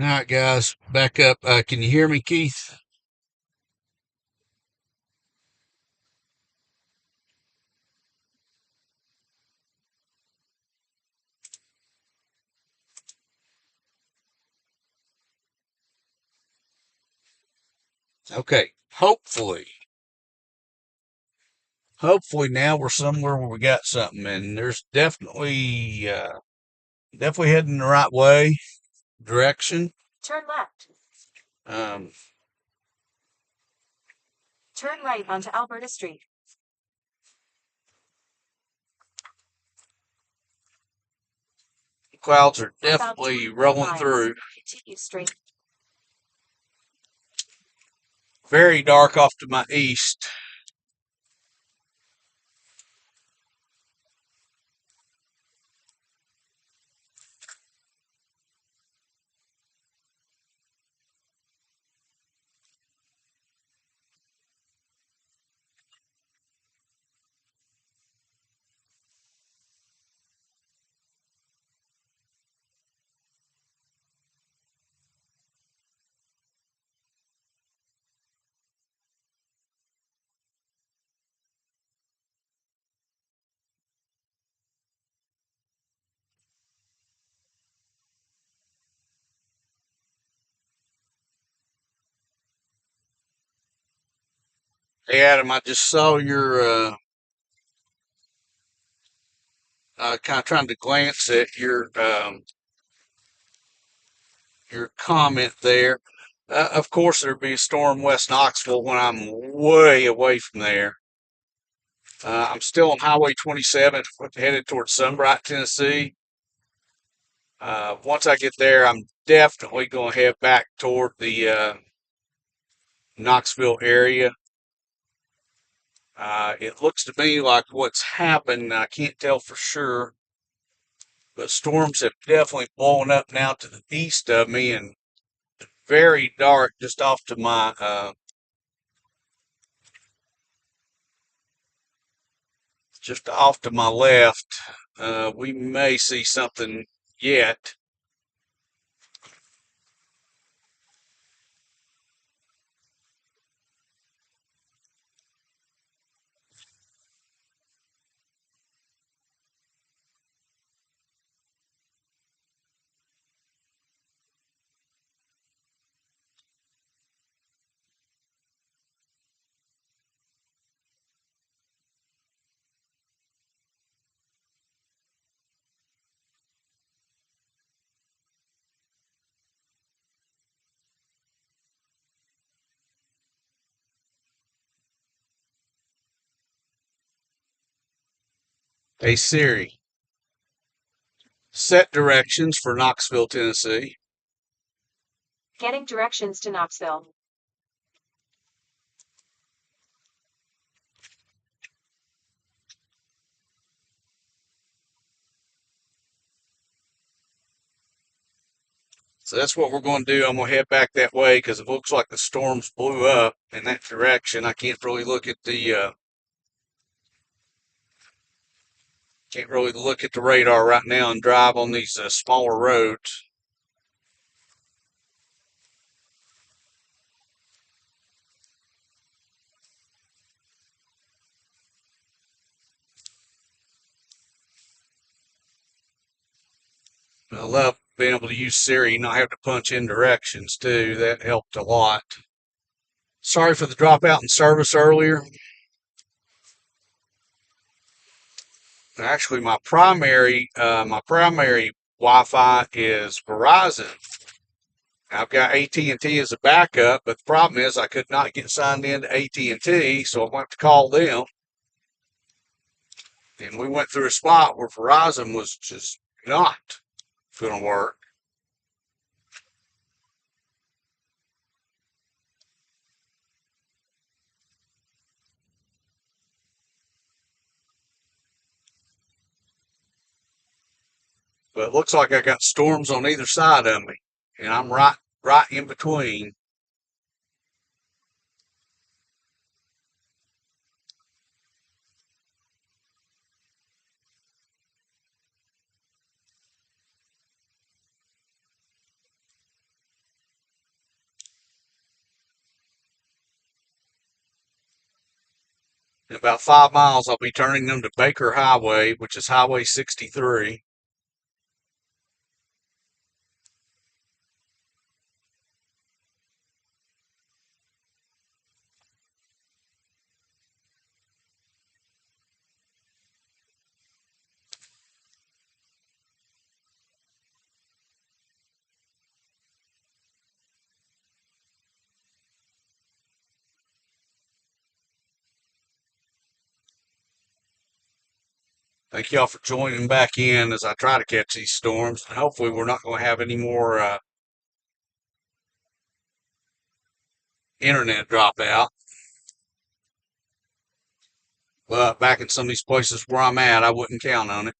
All right, guys, back up. Can you hear me, Keith? Okay. Hopefully now we're somewhere where we got something, and there's definitely heading the right way, direction. Turn left. Um, Turn right onto Alberta Street. Clouds are About definitely 2 rolling miles. through. Continue straight. Very dark off to my east. Hey, Adam, I just saw your kind of trying to glance at your comment there. Of course, there'd be a storm west Knoxville when I'm way away from there. I'm still on Highway 27, headed towards Sunbright, Tennessee. Once I get there, I'm definitely going to head back toward the Knoxville area. It looks to me like what's happened, I can't tell for sure, but storms have definitely blown up now to the east of me and very dark just off to my left. We may see something yet. Hey Siri, set directions for Knoxville, Tennessee. Getting directions to Knoxville. So that's what we're going to do. I'm going to head back that way because it looks like the storms blew up in that direction. I can't really look at the radar right now and drive on these smaller roads. I love being able to use Siri and not have to punch in directions too. That helped a lot. Sorry for the dropout in service earlier. Actually, my primary Wi-Fi is Verizon. I've got AT&T as a backup, but the problem is I could not get signed into AT&T, so I went to call them. And we went through a spot where Verizon was just not going to work. But it looks like I got storms on either side of me, and I'm right in between. In about 5 miles, I'll be turning them to Baker Highway, which is Highway 63. Thank y'all for joining back in as I try to catch these storms. And hopefully, we're not going to have any more internet dropout. But back in some of these places where I'm at, I wouldn't count on it.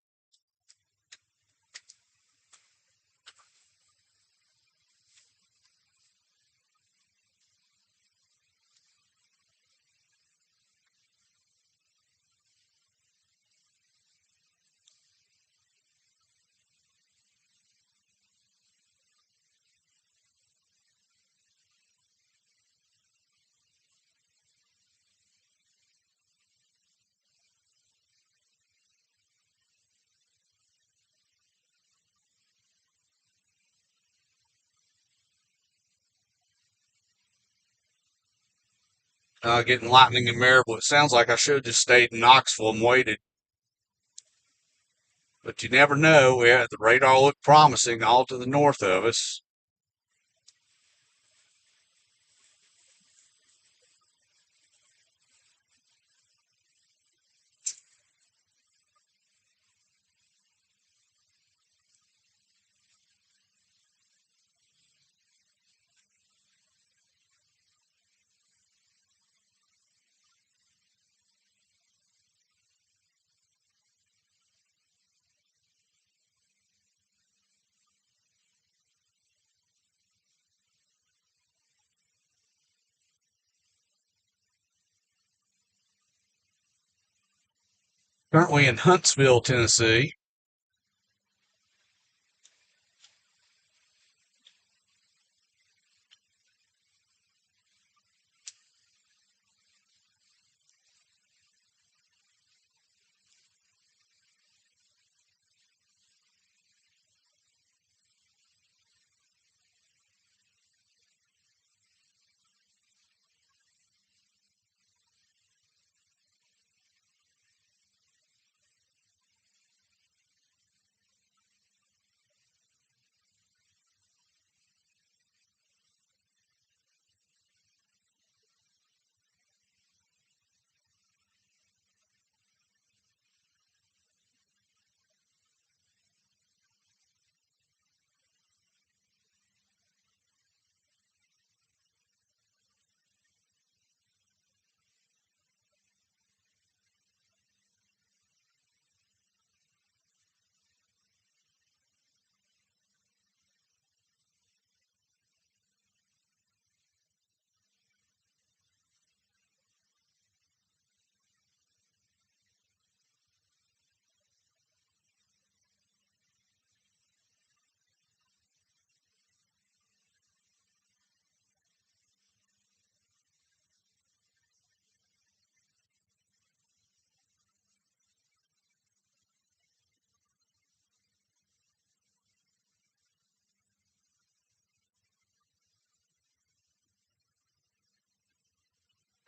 Getting lightning and Marable. It sounds like I should have just stayed in Knoxville and waited. But you never know. Yeah, the radar looked promising all to the north of us. Currently in Huntsville, Tennessee.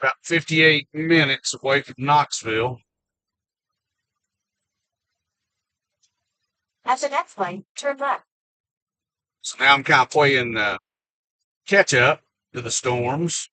About 58 minutes away from Knoxville. At the next light, turn left. So now I'm kind of playing catch up to the storms.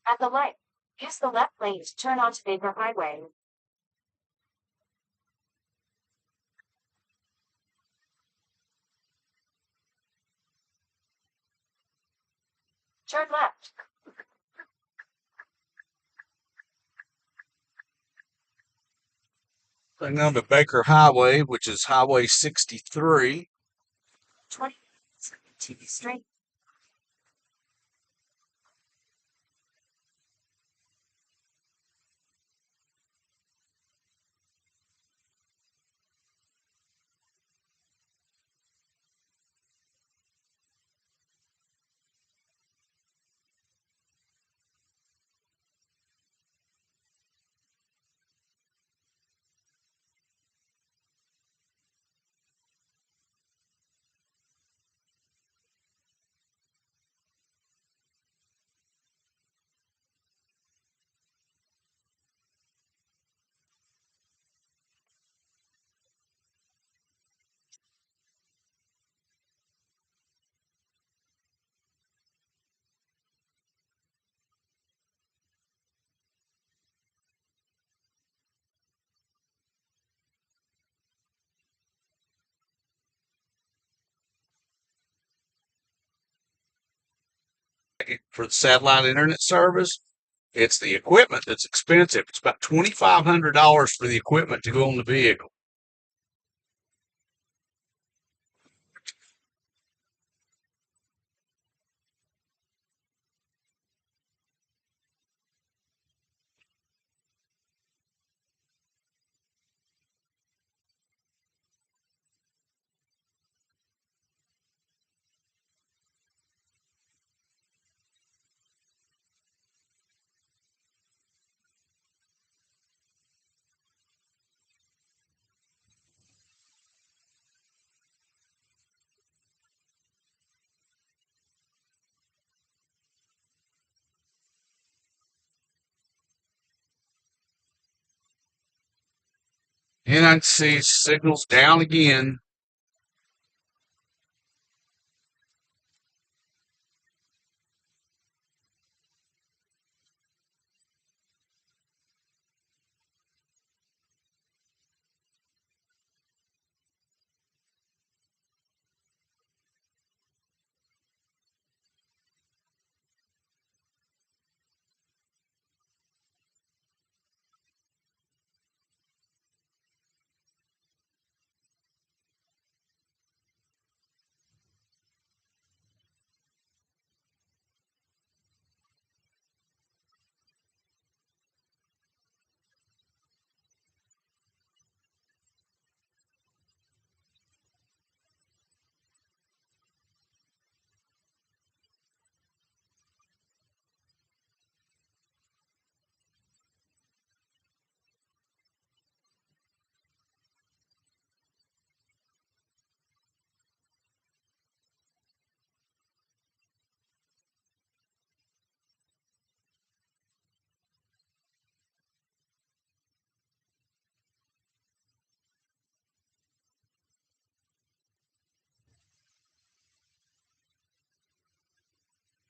At the light, use the left lane to turn onto Baker Highway. Turn left. Going on to Baker Highway, which is Highway 63. 20 to the straight. For the satellite internet service, it's the equipment that's expensive. It's about $2,500 for the equipment to go on the vehicle. And I see signals down again.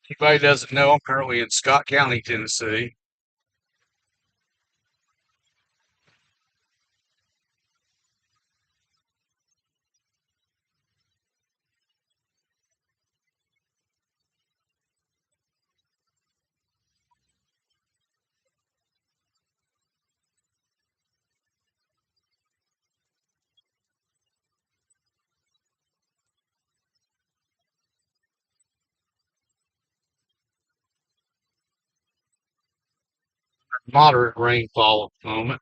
Anybody doesn't know, I'm currently in Scott County, Tennessee. Moderate rainfall at the moment.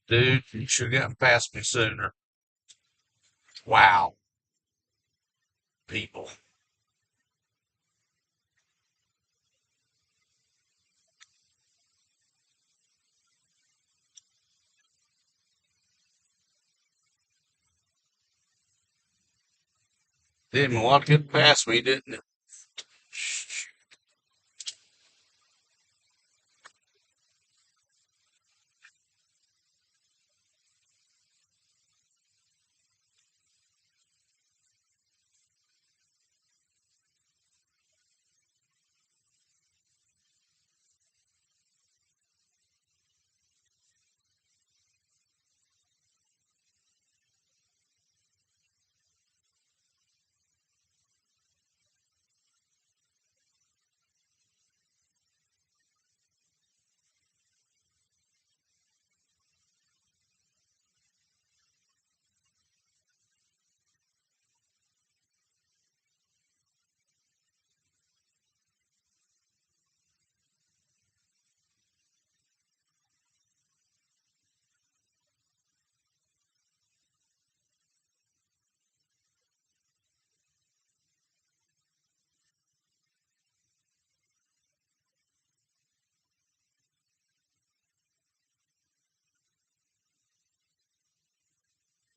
Dude, you should have gotten past me sooner. Wow, people. Didn't want to get past me, didn't it?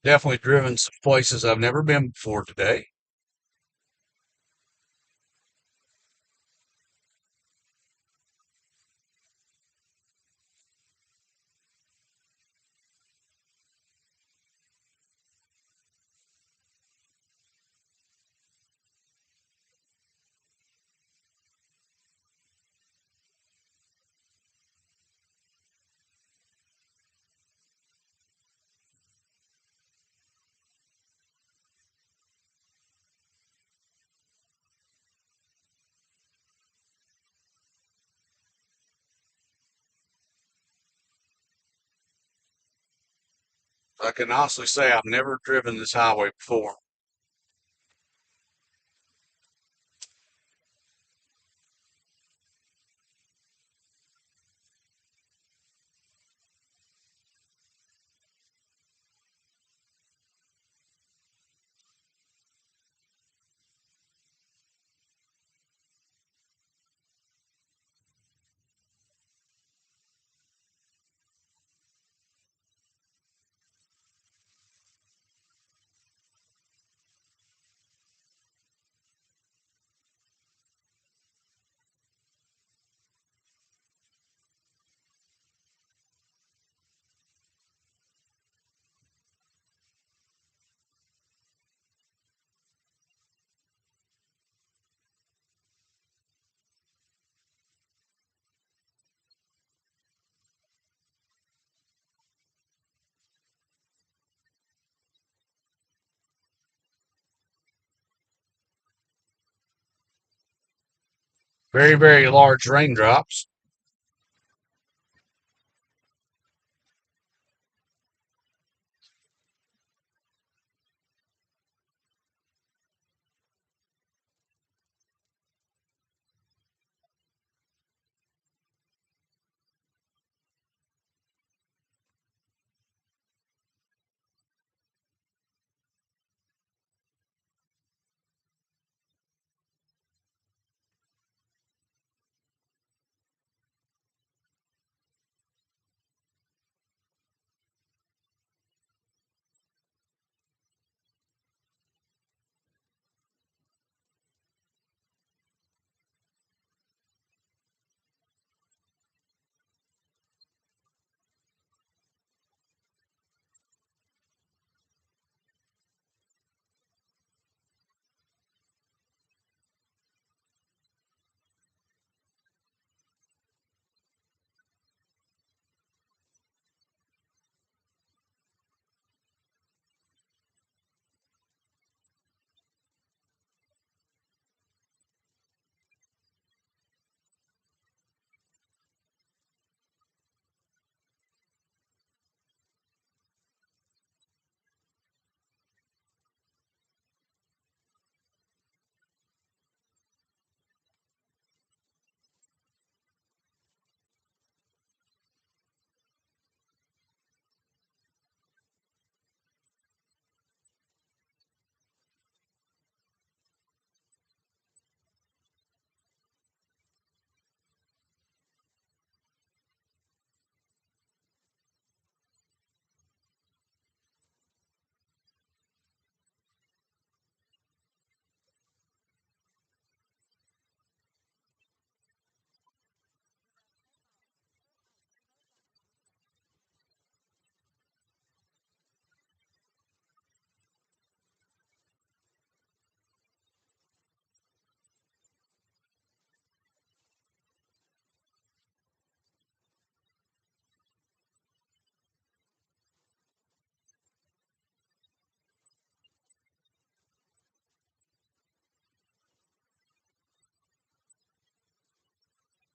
Definitely driven some places I've never been before today. I can honestly say I've never driven this highway before. Very, very large raindrops.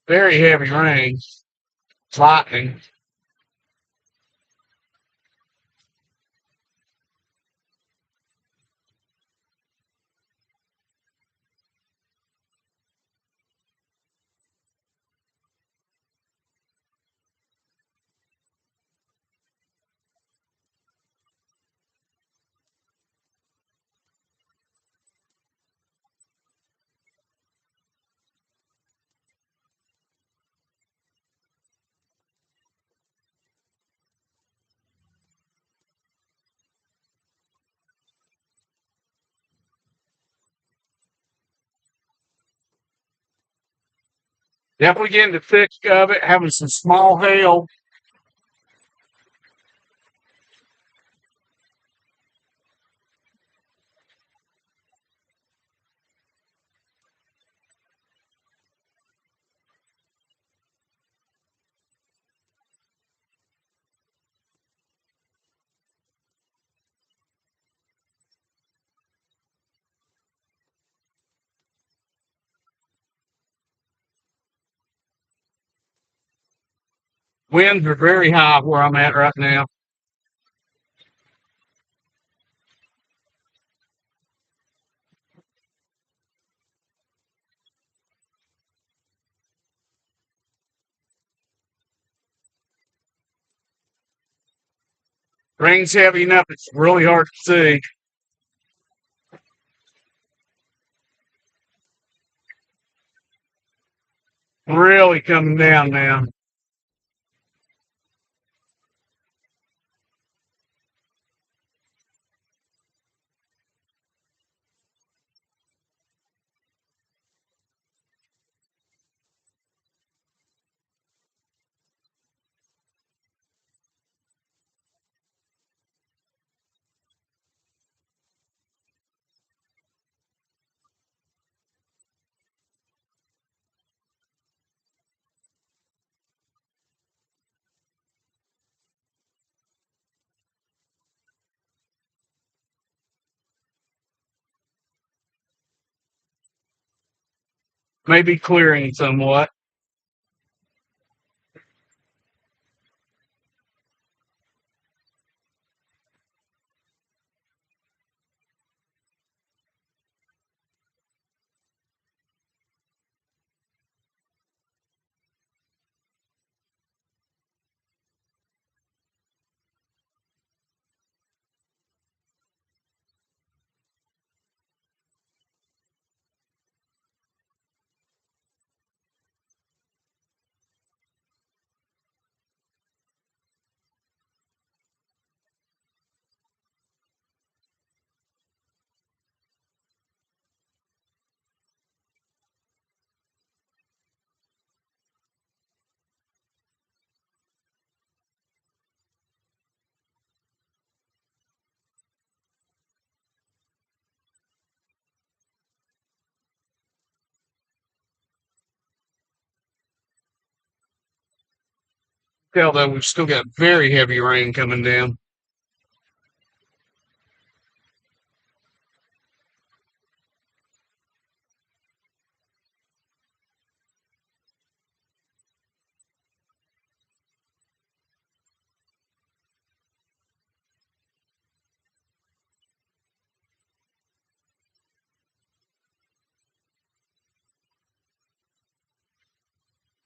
Very heavy rain, lightning. Definitely getting the thick of it, having some small hail. Winds are very high where I'm at right now. Rain's heavy enough, it's really hard to see. Really coming down now. Maybe clearing somewhat. Tell though we've still got very heavy rain coming down.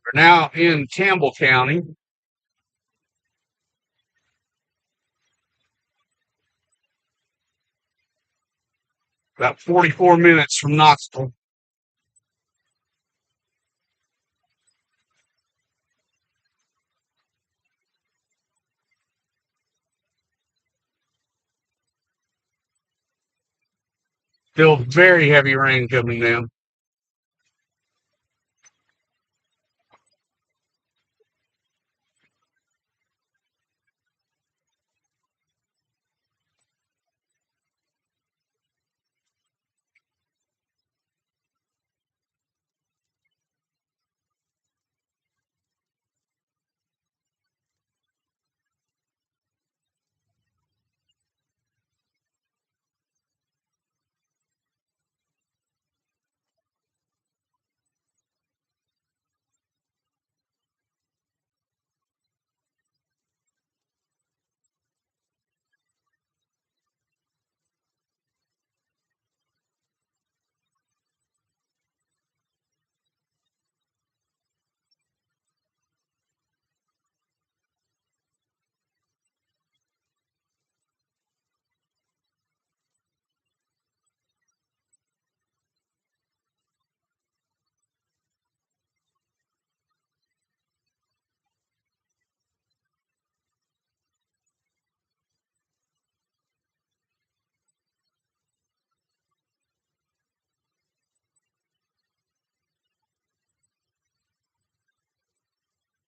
We're now in Campbell County, about 44 minutes from Knoxville. Still very heavy rain coming down.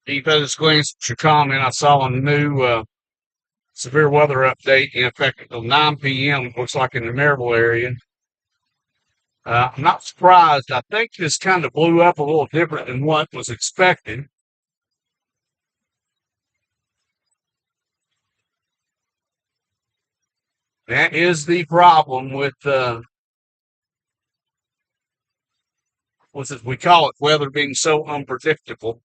Keith, I just glanced at your comment. I saw a new severe weather update in effect until 9 p.m. Looks like in the Maryville area. I'm not surprised. I think this kind of blew up a little different than what was expected. That is the problem with what's it we call it, weather being so unpredictable.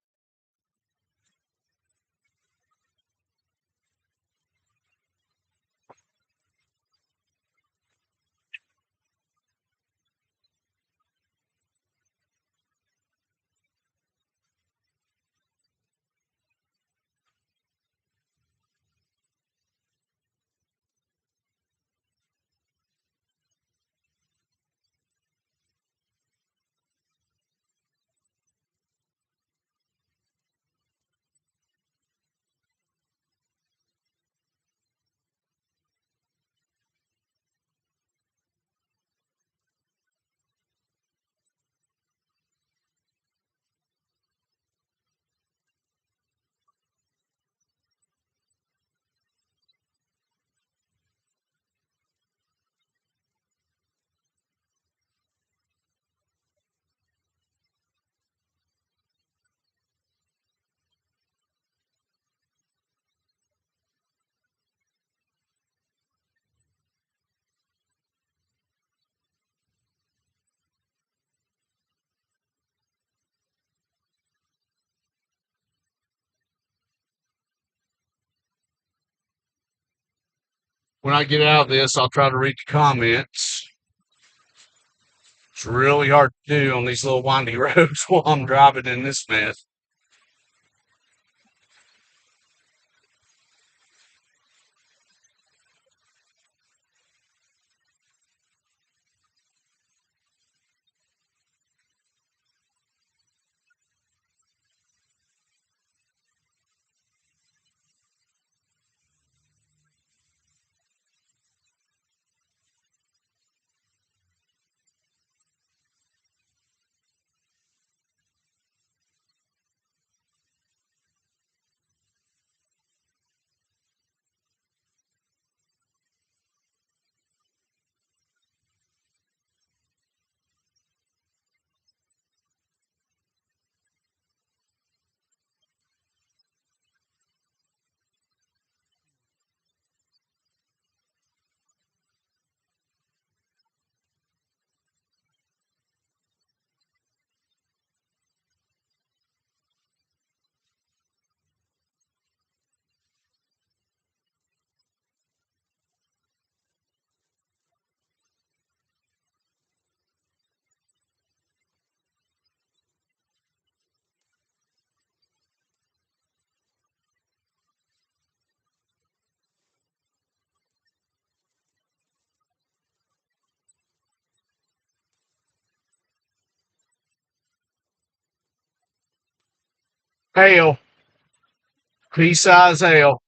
When I get out of this, I'll try to read the comments. It's really hard to do on these little windy roads while I'm driving in this mess. Hail, pea-size hail.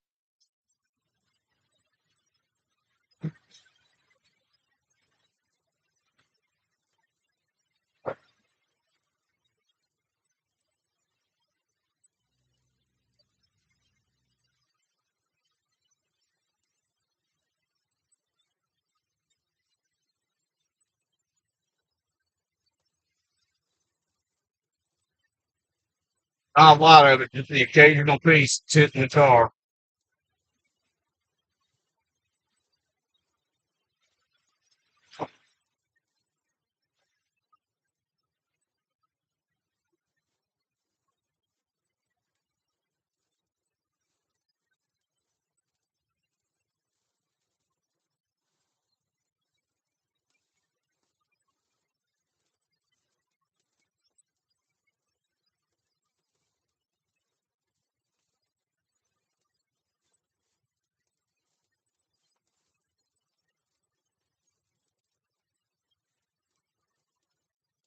Not a lot of it, just the occasional piece that's hitting the tar.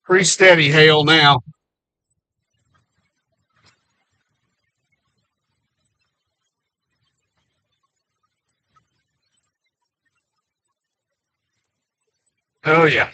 Pretty steady hail now. Oh yeah.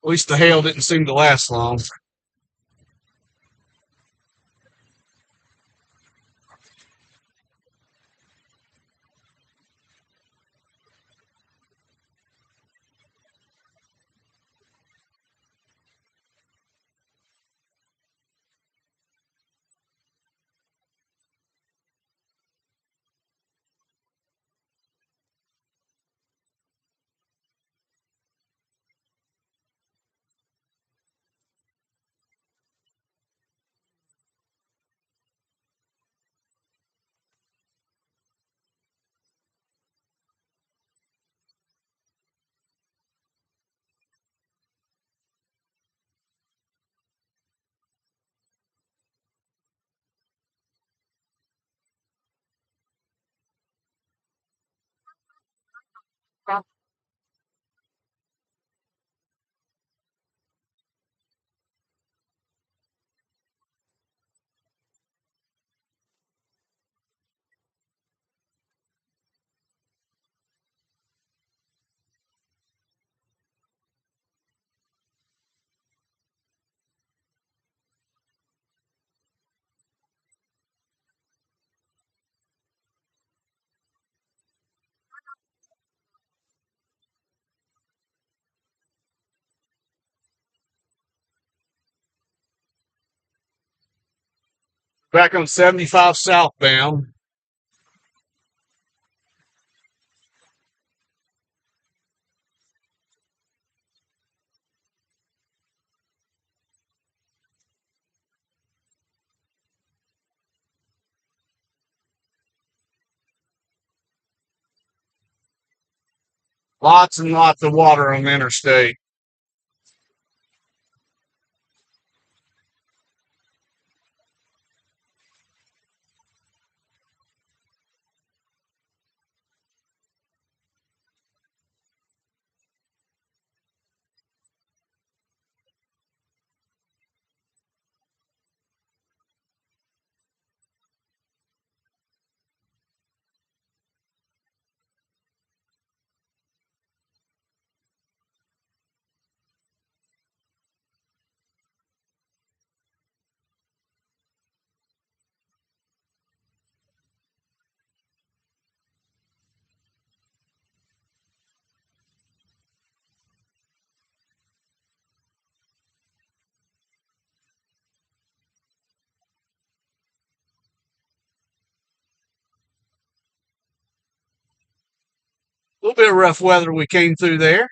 At least the hail didn't seem to last long. Route. Back on 75 southbound. Lots and lots of water on the interstate. A little bit of rough weather we came through there.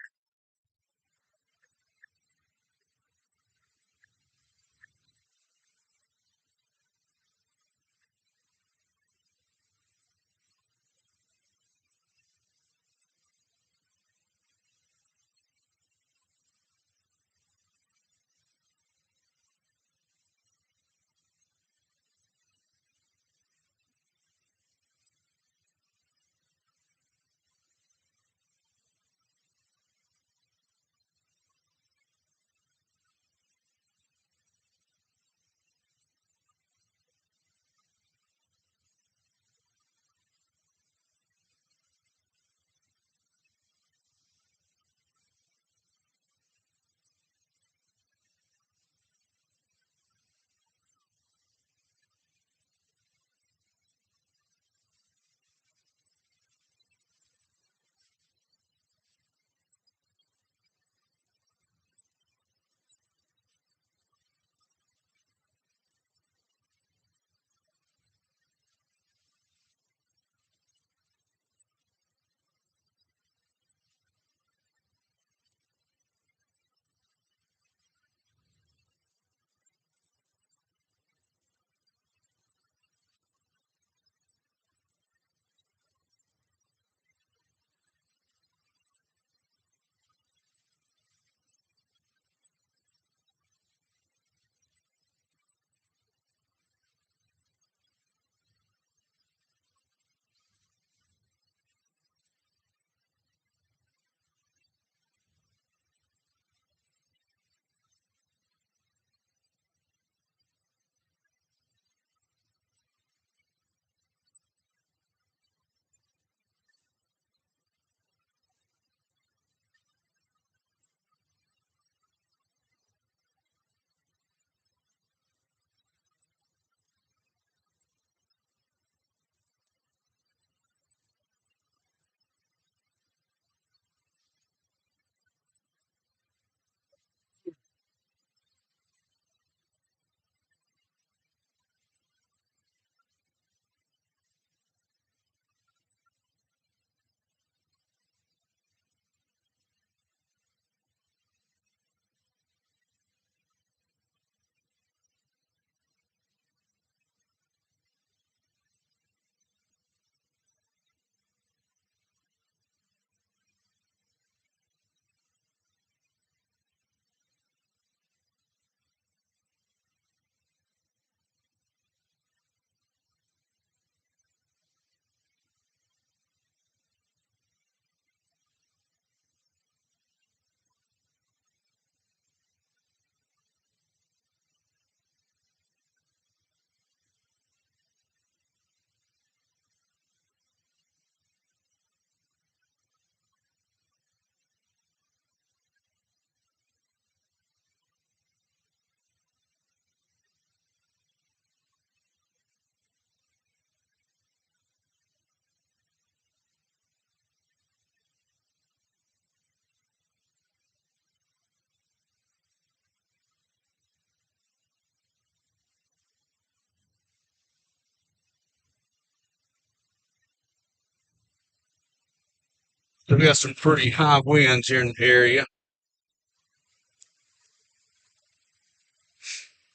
So we got some pretty high winds here in the area.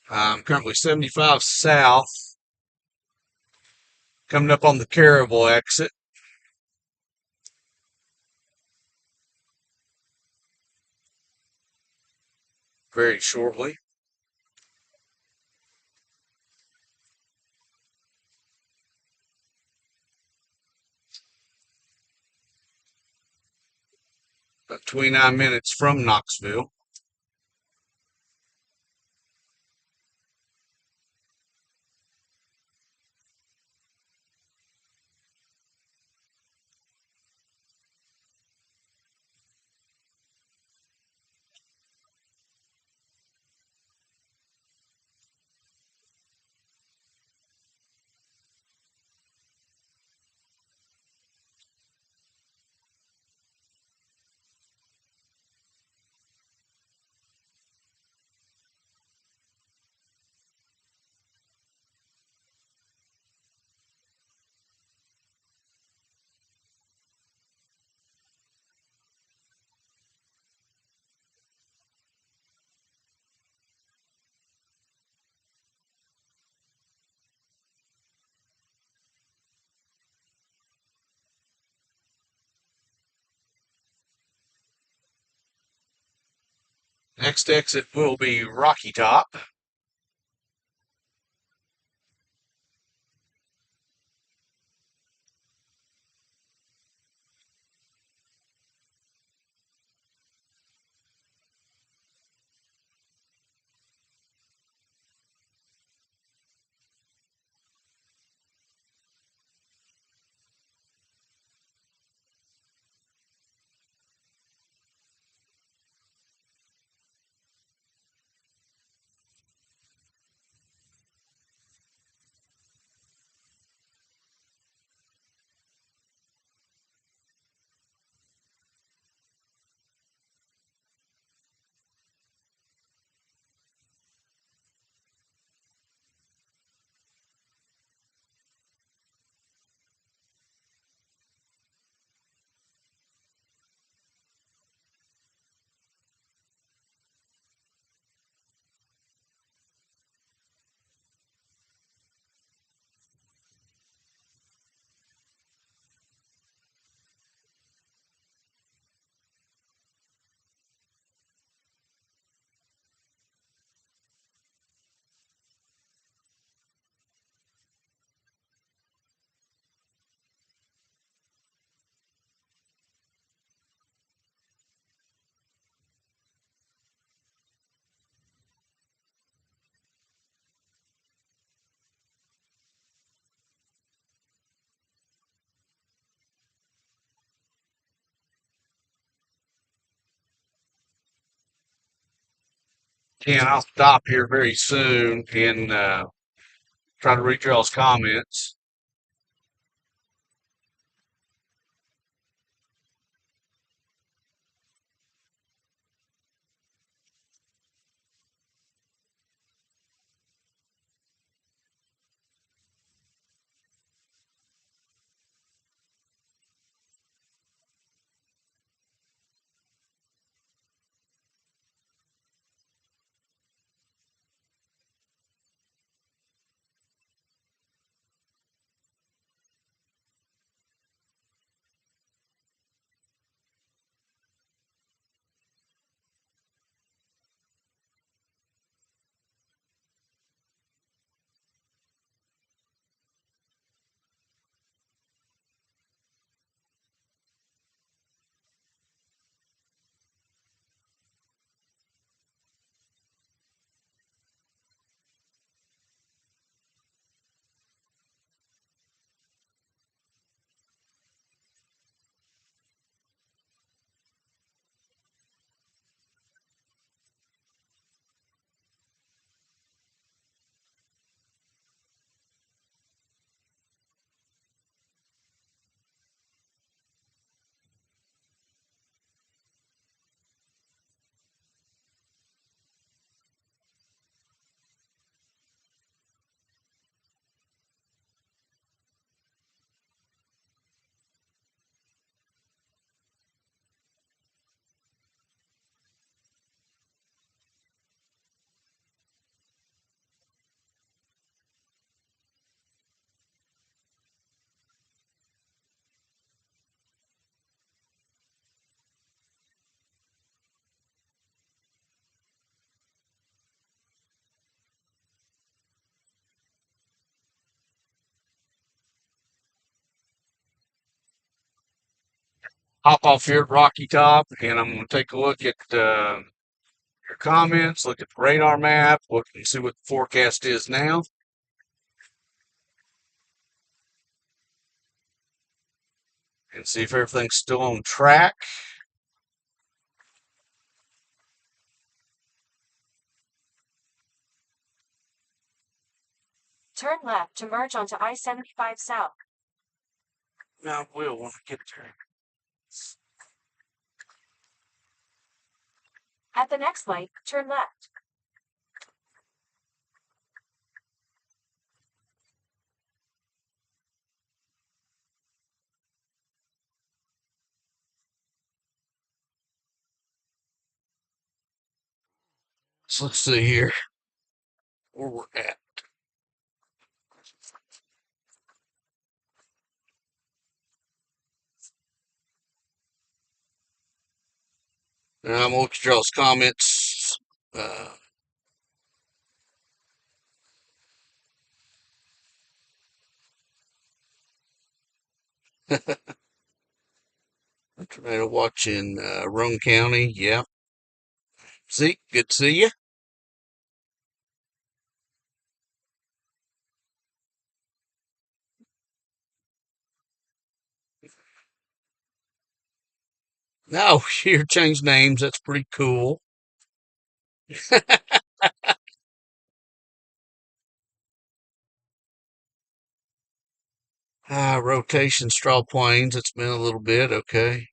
I'm currently 75 south, coming up on the Caryville exit very shortly. About 29 minutes from Knoxville. Next exit will be Rocky Top. And I'll stop here very soon and try to read y'all's comments. hop off here at Rocky Top, and I'm going to take a look at your comments, look at the radar map, look and see what the forecast is now. And see if everything's still on track. Turn left to merge onto I-75 South. Now I will when I get there. At the next light, turn left. So let's see here where we're at. And I'm going to look at y'all's comments. Tornado watch in Roane County. Yeah. See, good to see you. Oh, here changed names. That's pretty cool. Rotation straw planes. It's been a little bit. Okay.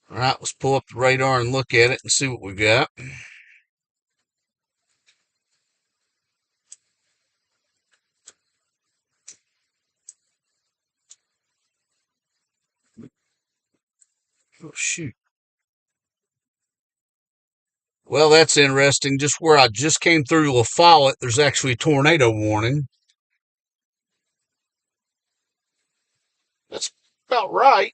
All right, let's pull up the radar and look at it and see what we got. Oh, shoot. Well, that's interesting. Just where I just came through La Follette, there's actually a tornado warning. That's about right.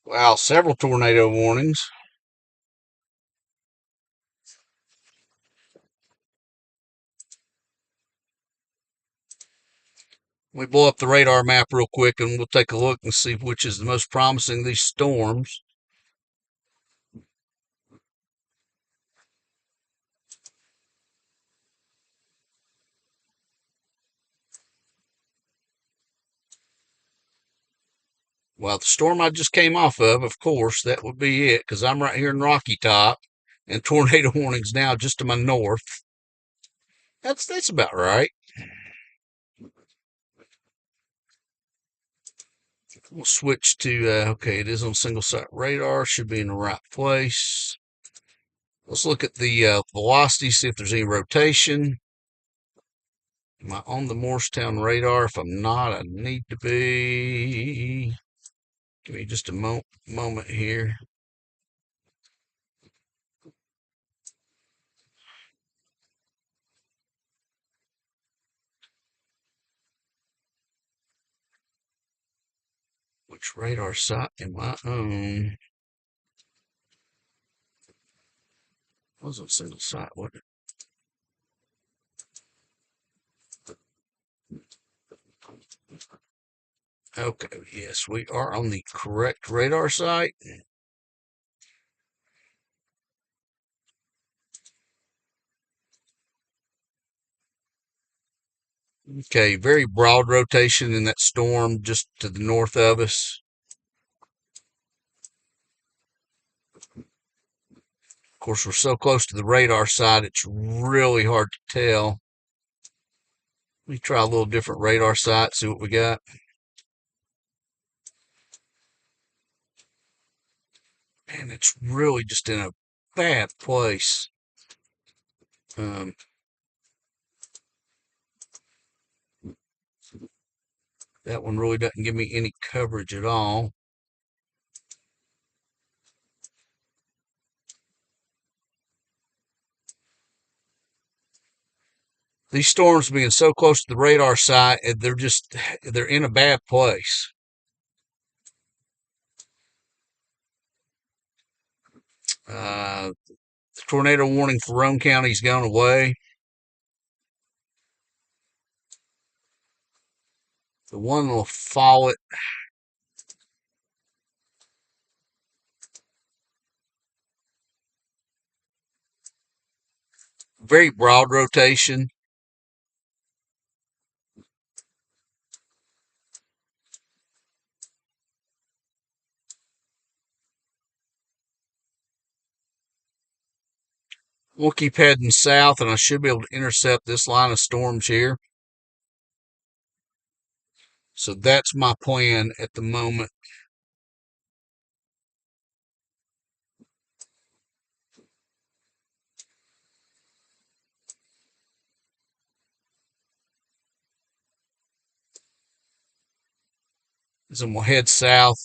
Wow, several tornado warnings. We blow up the radar map real quick and we'll take a look and see which is the most promising of these storms. Well, the storm I just came off of course, that would be it, because I'm right here in Rocky Top, and tornado warnings now just to my north. That's about right. We'll switch to, okay, it is on single site radar, should be in the right place. Let's look at the velocity, see if there's any rotation. Am I on the Morristown radar? If I'm not, I need to be. Give me just a moment here. Which radar site am I on? Wasn't single site, was it? Okay, yes, we are on the correct radar site. Okay, very broad rotation in that storm just to the north of us. Of course, we're so close to the radar site, it's really hard to tell. Let me try a little different radar site, see what we got. Man, it's really just in a bad place. That one really doesn't give me any coverage at all. these storms being so close to the radar site, they're in a bad place. The tornado warning for Roane County's gone away. The one will follow it. Very broad rotation. We'll keep heading south, and I should be able to intercept this line of storms here. So that's my plan at the moment. So we'll head south.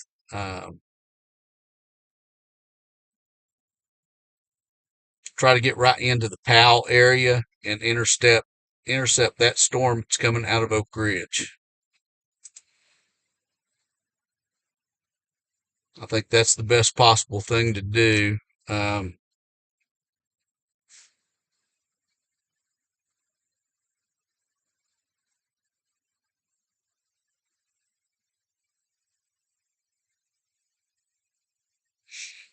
Try to get right into the Powell area and intercept that storm that's coming out of Oak Ridge. I think that's the best possible thing to do.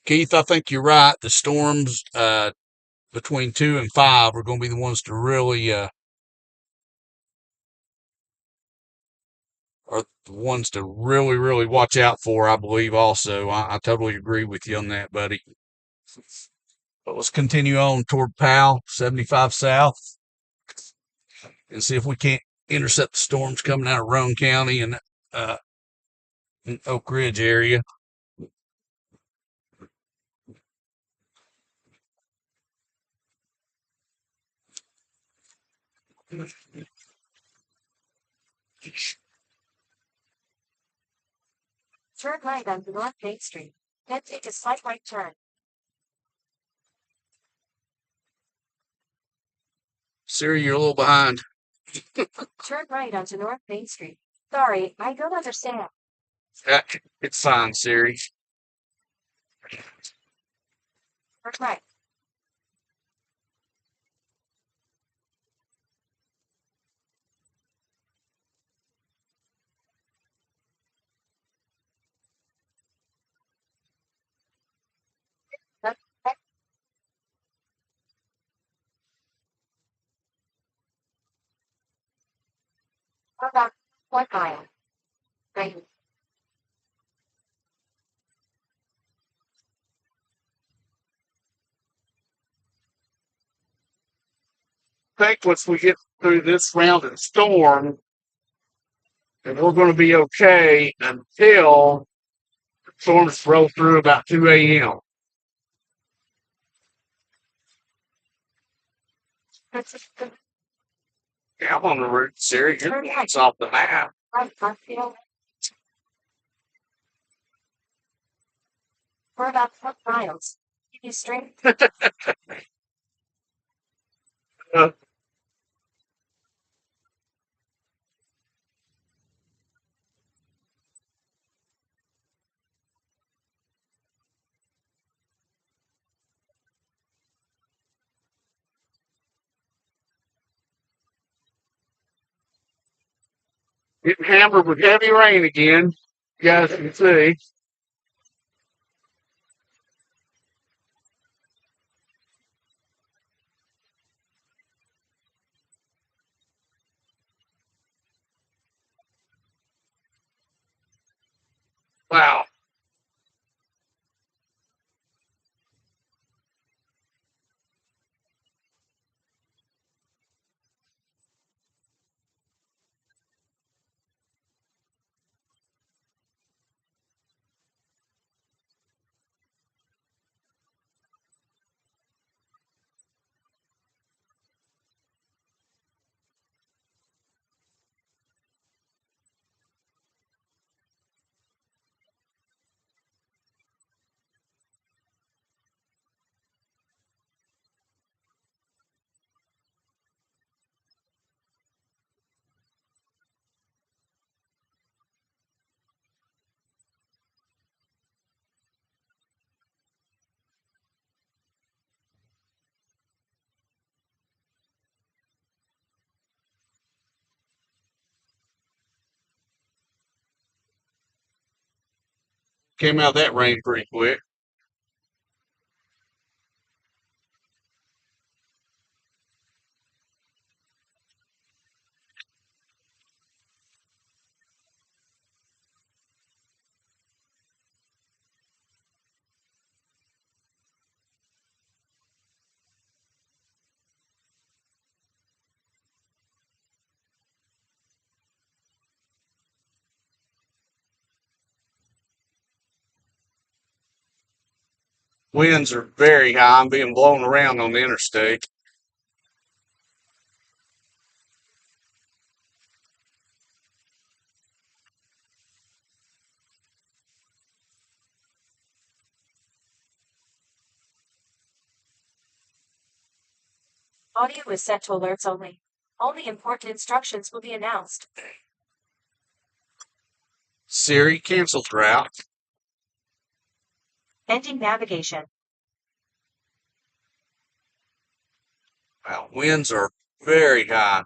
Keith, I think you're right. The storms between 2 and 5 are going to be the ones to really really watch out for. I believe also. I totally agree with you on that, buddy. But let's continue on toward Powell, 75 south, and see if we can't intercept the storms coming out of Roane County and Oak Ridge area. Turn right onto North Main Street. Then take a slight right turn. Siri, you're a little behind. Turn right onto North Main Street. Sorry, I don't understand. It's fine, Siri. Turn right. Left. Go back 1 mile. Right. I think once we get through this round of storm, and we're going to be okay until storms roll through about 2 a.m. Yeah, I'm on the route, Siri. You're the one's off the map. Right, Garfield. For about 4 miles. Keep you straight. Uh, Getting hammered with heavy rain again. You guys can see. Wow. Came out of that rain pretty quick. Winds are very high. I'm being blown around on the interstate. Audio is set to alerts only. Only important instructions will be announced. Siri, cancel route. Ending navigation. Wow, winds are very high.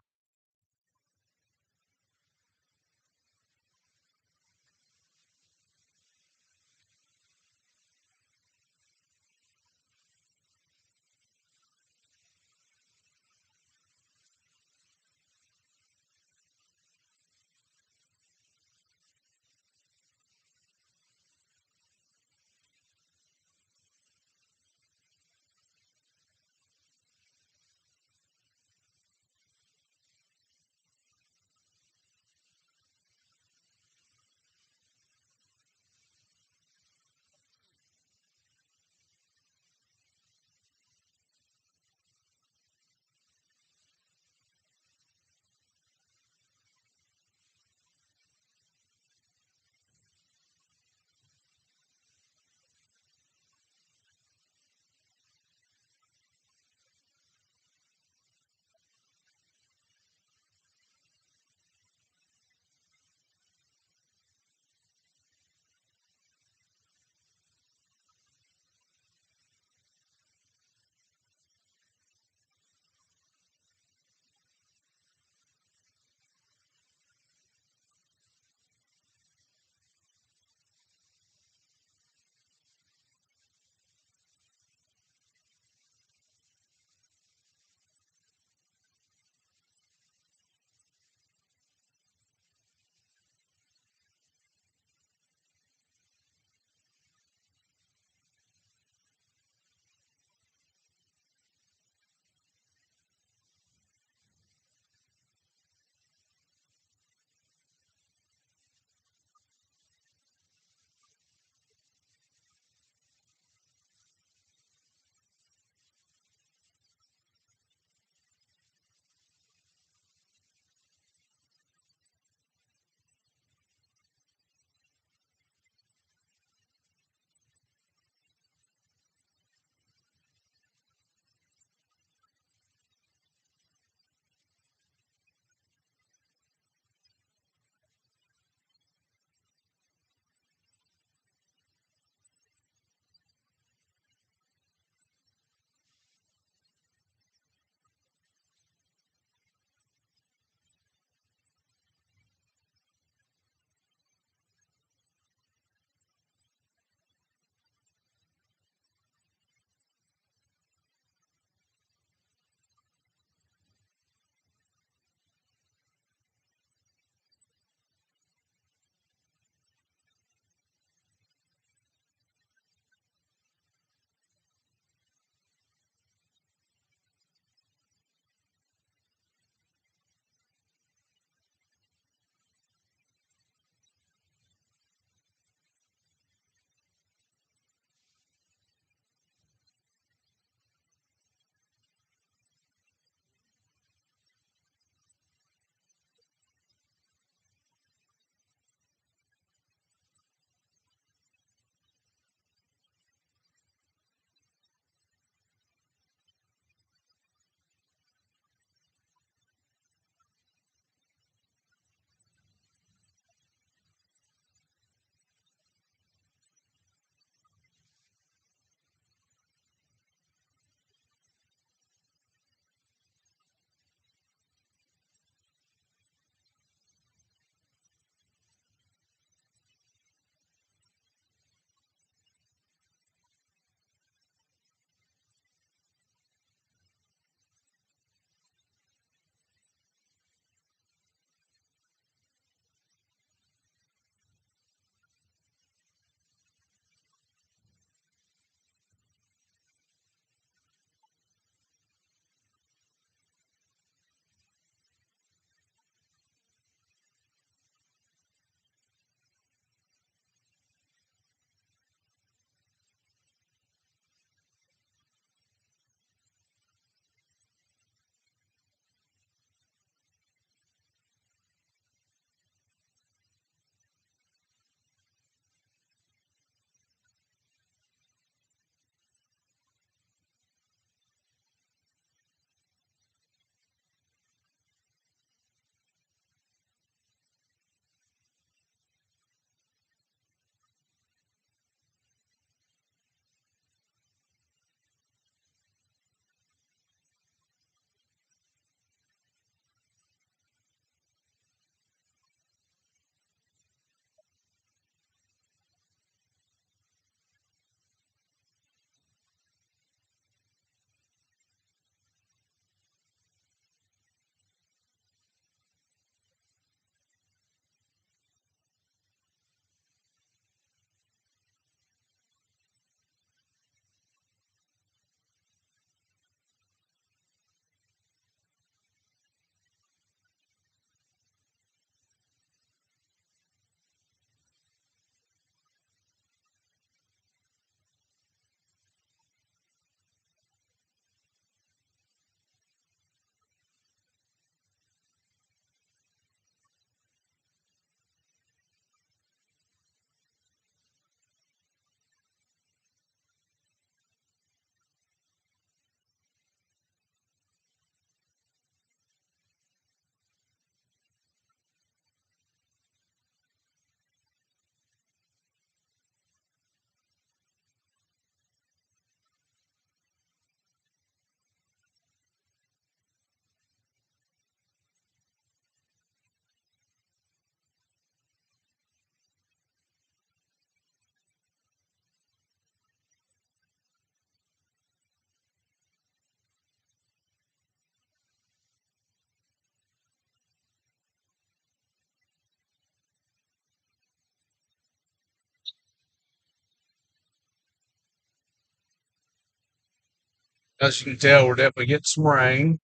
As you can tell, we're definitely getting some rain.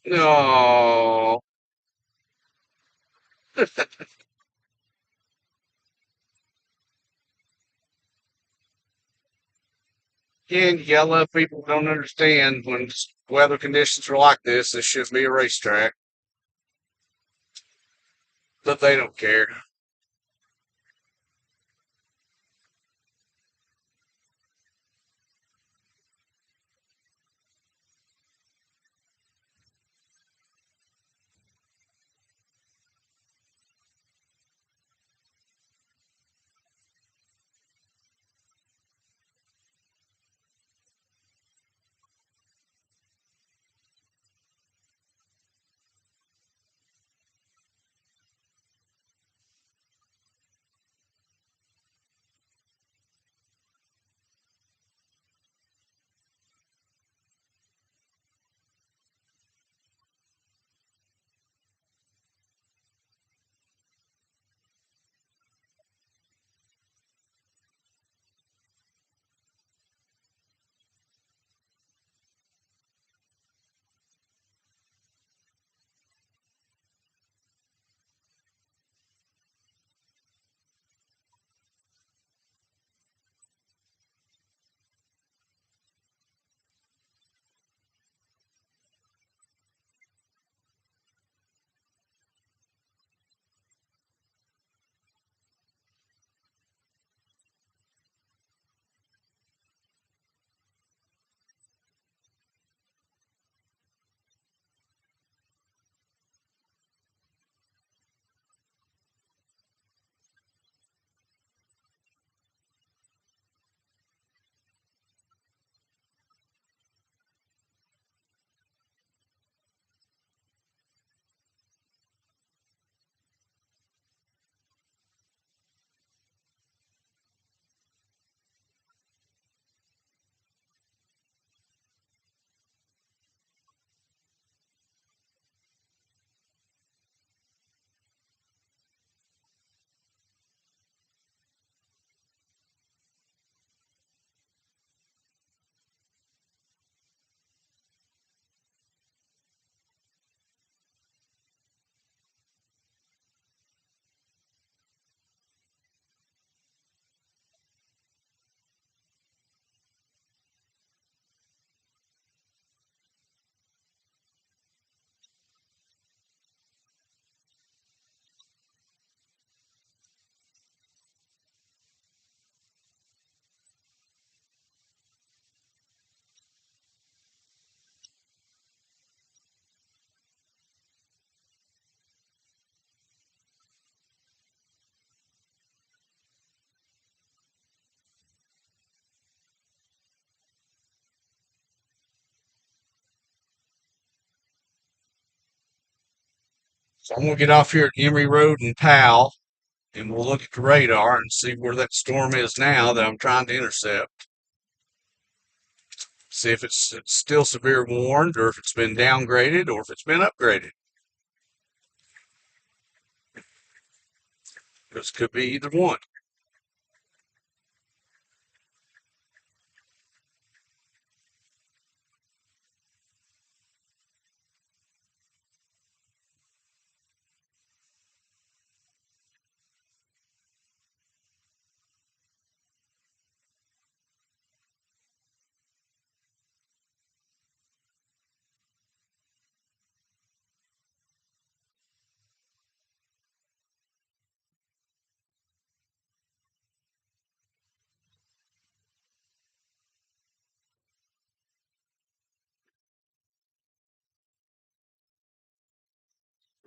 No. Again, you gotta love people who don't understand when weather conditions are like this. This should be a racetrack, but they don't care. So I'm gonna get off here at Emory Road and Powell, and we'll look at the radar and see where that storm is now that I'm trying to intercept. See if it's still severe warned, or if it's been downgraded, or if it's been upgraded. This could be either one.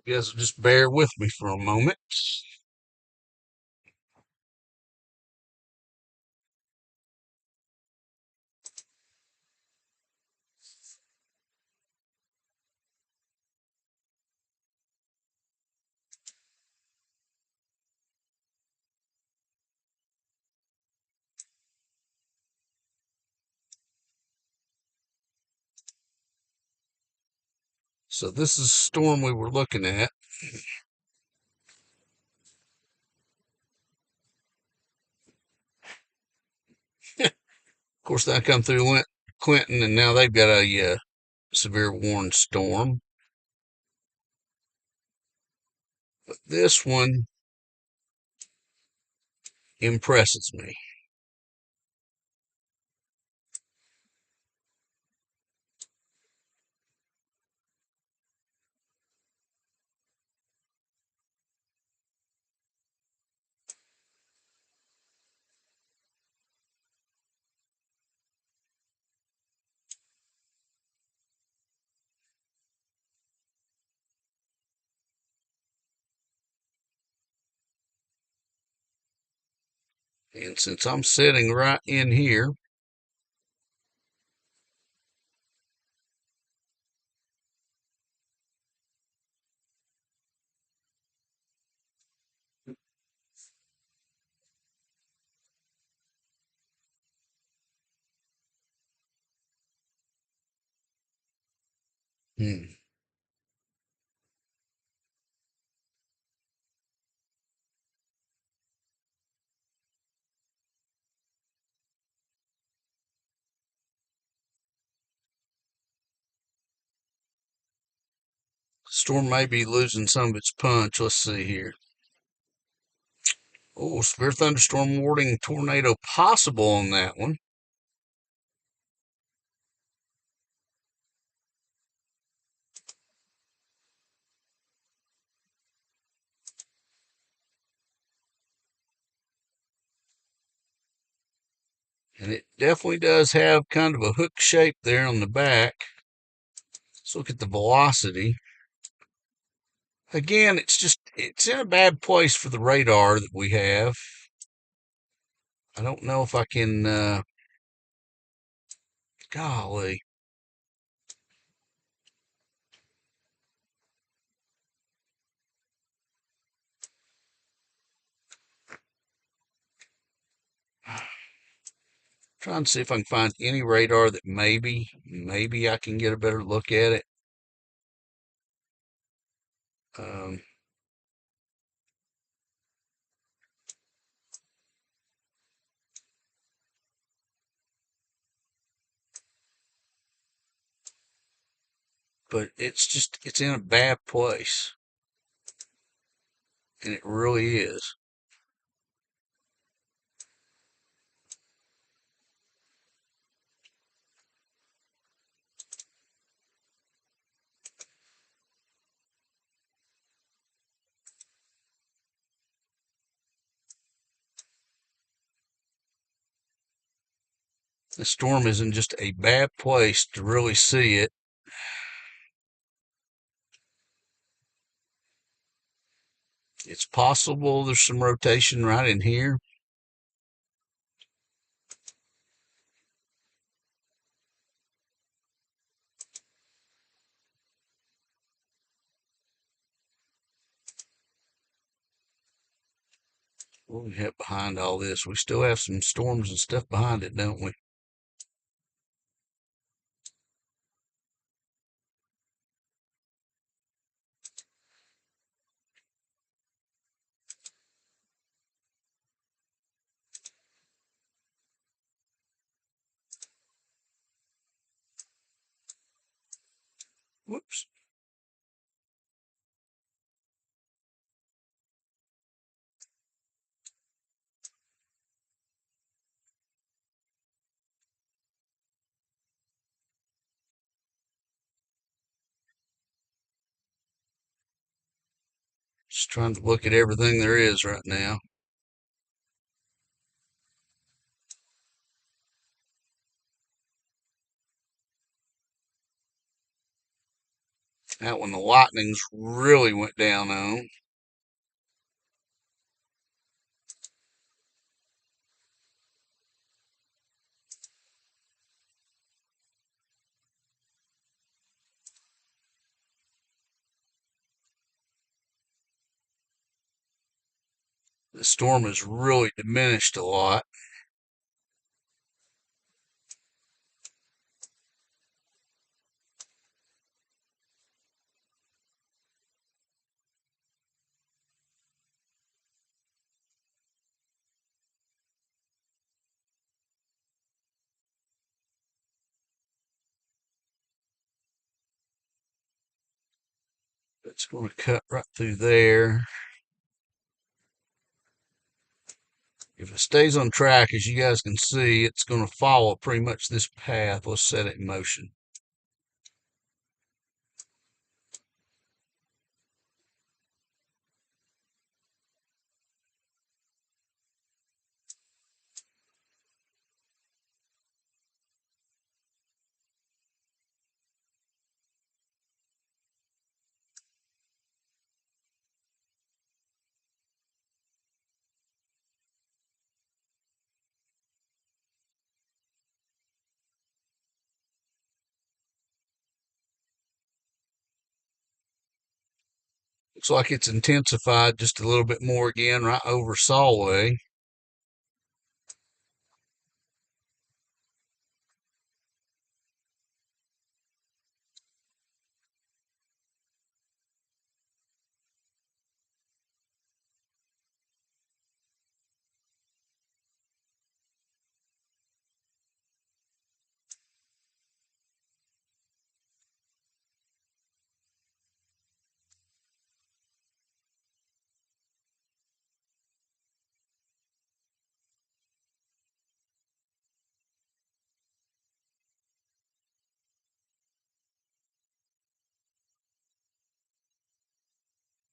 You guys will just bear with me for a moment. So this is the storm we were looking at. Of course, that come through Clinton, and now they've got a severe warning storm. But this one impresses me. And since I'm sitting right in here, hmm, storm may be losing some of its punch. Let's see here. Oh, severe thunderstorm warning, tornado possible on that one. And it definitely does have kind of a hook shape there on the back. Let's look at the velocity. Again, it's in a bad place for the radar that we have. I don't know if I can, golly. Trying to see if I can find any radar that maybe I can get a better look at it. Um, but it's in a bad place. And it really is. The storm is in just a bad place to really see it. It's possible there's some rotation right in here. What do we have behind all this? We still have some storms and stuff behind it, don't we? Whoops. Just trying to look at everything there is right now. That one, the lightnings really went down on. The storm has really diminished a lot. It's going to cut right through there. If it stays on track, as you guys can see, it's going to follow pretty much this path. Let's set it in motion. Looks like it's intensified just a little bit more again right over Solway.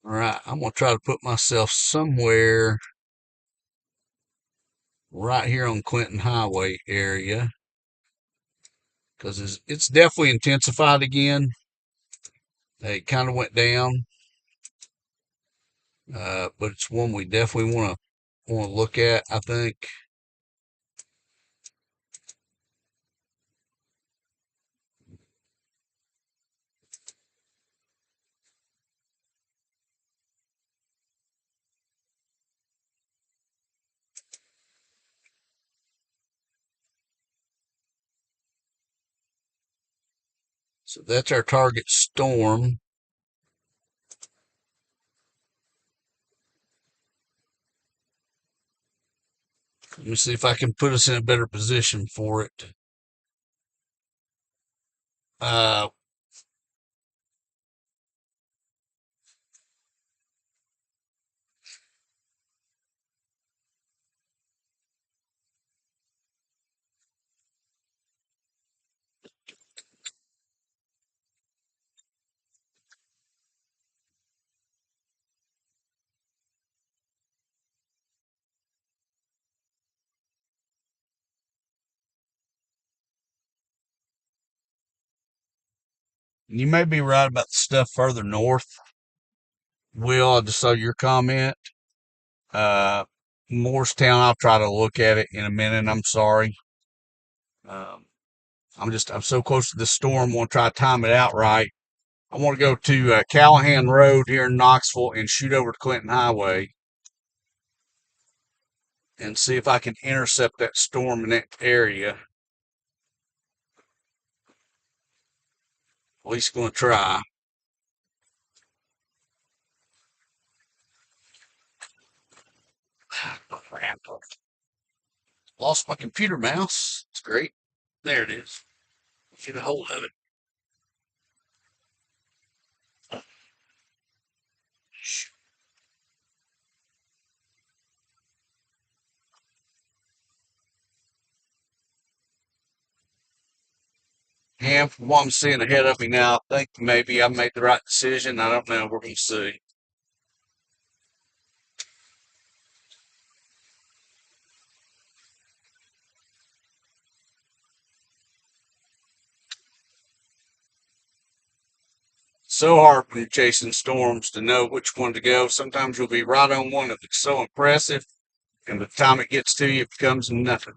All right, I'm going to try to put myself somewhere right here on Clinton Highway area because it's definitely intensified again. It kind of went down, but it's one we definitely want to look at, I think. So that's our target storm. Let me see if I can put us in a better position for it. Uh, you may be right about the stuff further north. Will, I just saw your comment. Uh, Morristown, I'll try to look at it in a minute. I'm sorry. Um, I'm so close to the storm. Want to try to time it out right. I want to go to Callahan Road here in Knoxville and shoot over to Clinton Highway and see if I can intercept that storm in that area. At least going to try. Crap. Lost my computer mouse. It's great. There it is. Get a hold of it. And from what I'm seeing ahead of me now, I think maybe I made the right decision. I don't know. We're going to see. So hard when you're chasing storms to know which one to go. Sometimes you'll be right on one if it's so impressive, and by the time it gets to you, it becomes nothing.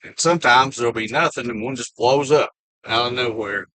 And sometimes there'll be nothing, and one just blows up out of nowhere.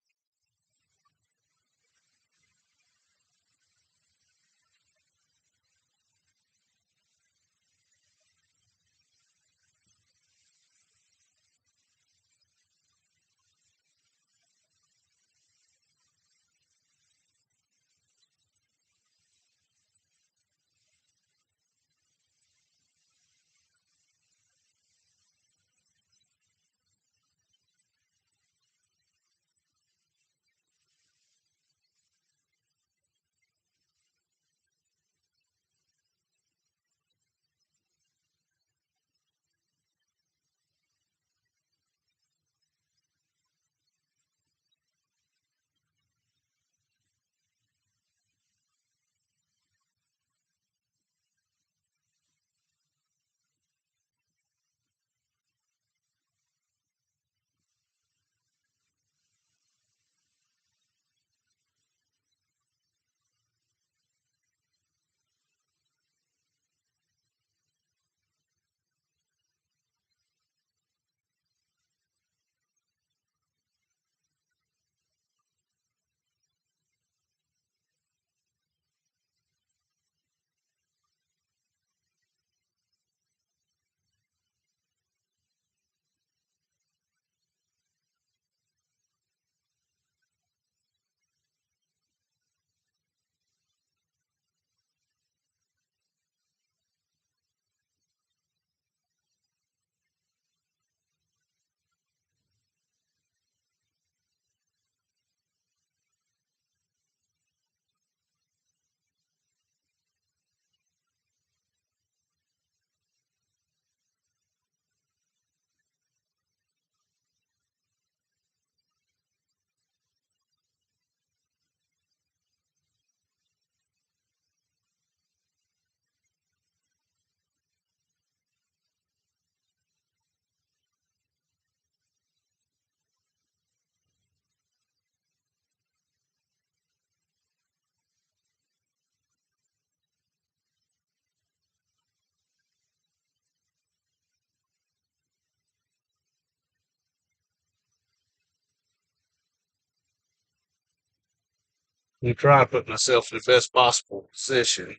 I'm trying to put myself in the best possible position.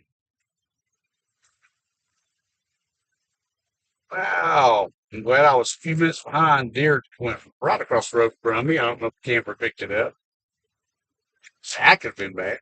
Wow. I'm glad I was a few minutes behind. Deer went right across the road from me. I don't know if the camera picked it up. That could have been bad.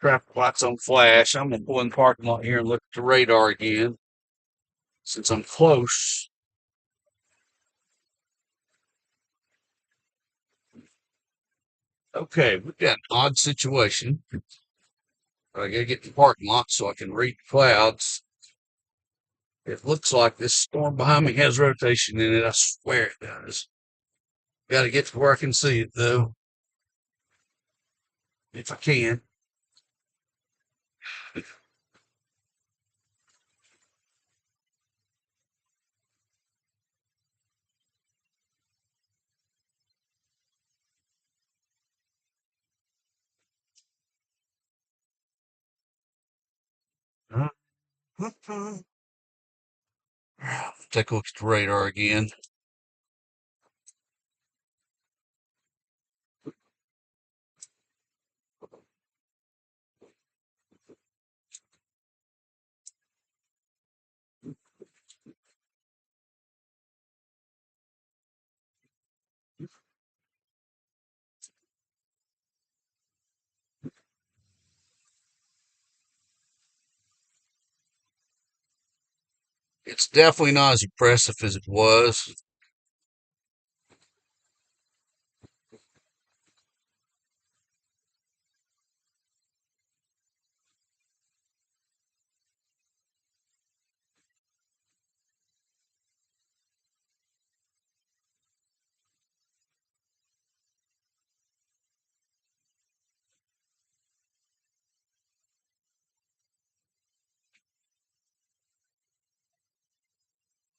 Traffic lights on flash. I'm gonna pull in the parking lot here and look at the radar again since I'm close. Okay, we've got an odd situation. I gotta get to the parking lot so I can read the clouds. It looks like this storm behind me has rotation in it. I swear it does. Gotta get to where I can see it though, if I can. Take a look at the radar again. It's definitely not as impressive as it was.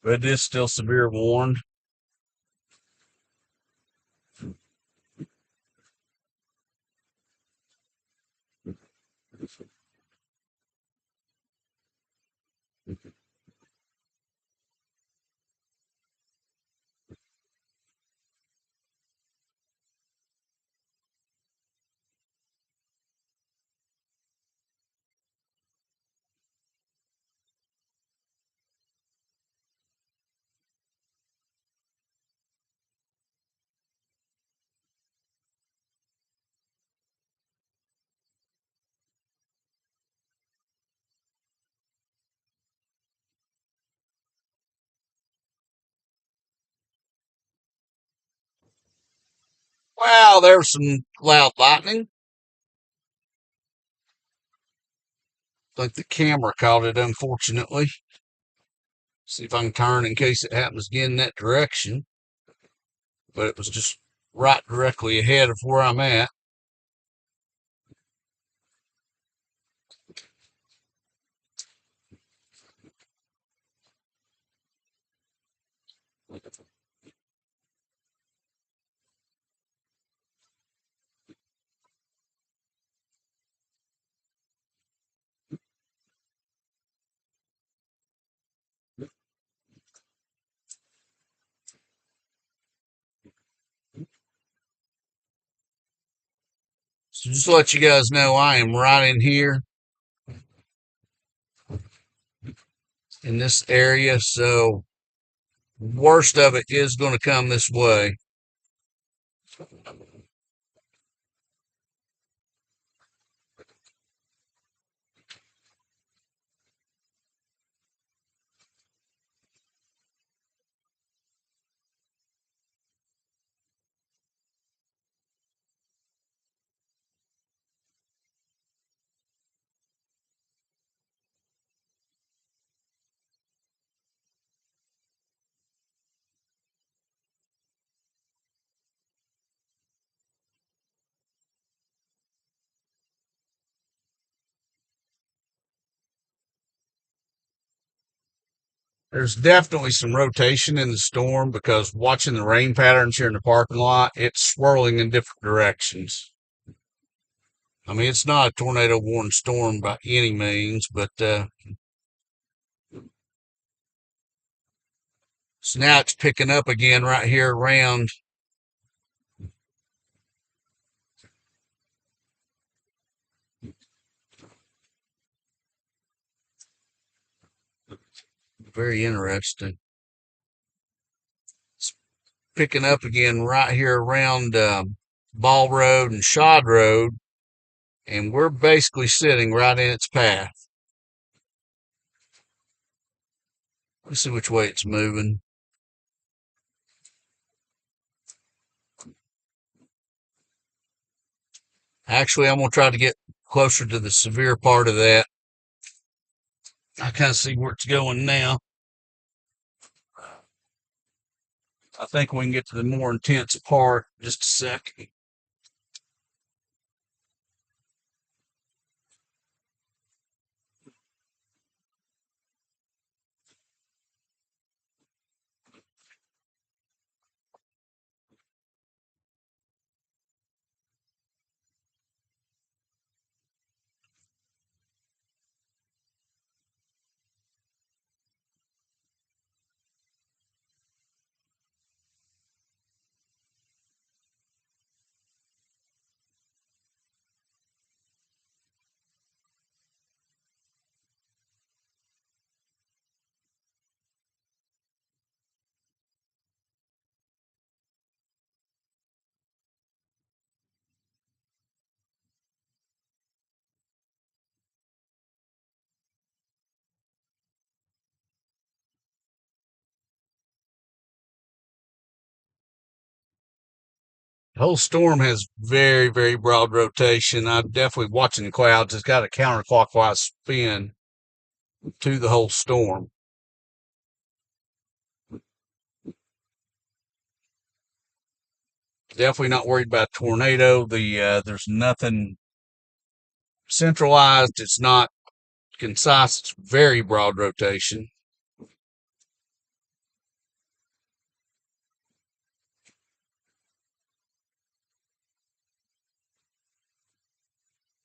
But it is still severe warned. Wow, there was some loud lightning. I think the camera caught it, unfortunately. See if I can turn in case it happens again in that direction. But it was just right directly ahead of where I'm at. So just to let you guys know, I am right in here in this area. So worst of it is going to come this way. There's definitely some rotation in the storm because watching the rain patterns here in the parking lot, it's swirling in different directions. I mean, it's not a tornado warning storm by any means, but so now it's picking up again right here around very interesting. It's picking up again right here around Ball Road and Shod Road, and we're basically sitting right in its path. Let's see which way it's moving. Actually, I'm going to try to get closer to the severe part of that. I kind of see where it's going now. I think we can get to the more intense part in just a second. The whole storm has very, very broad rotation. I'm definitely watching the clouds. It's got a counterclockwise spin to the whole storm. Definitely not worried about tornado. There's nothing centralized. It's not concise. It's very broad rotation.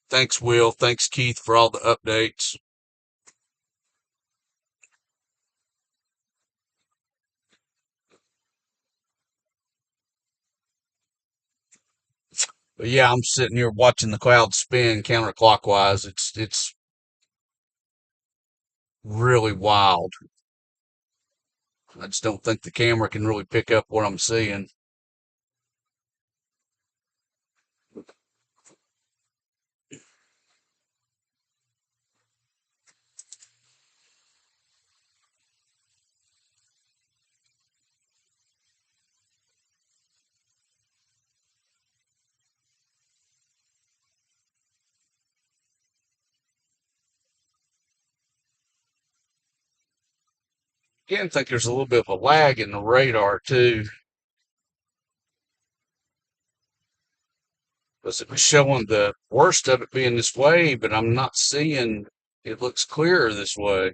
Thanks, Will. Thanks, Keith, for all the updates. But yeah, I'm sitting here watching the clouds spin counterclockwise. It's really wild. I just don't think the camera can really pick up what I'm seeing. Again, I think there's a little bit of a lag in the radar too, because it was showing the worst of it being this way, but I'm not seeing it looks clearer this way.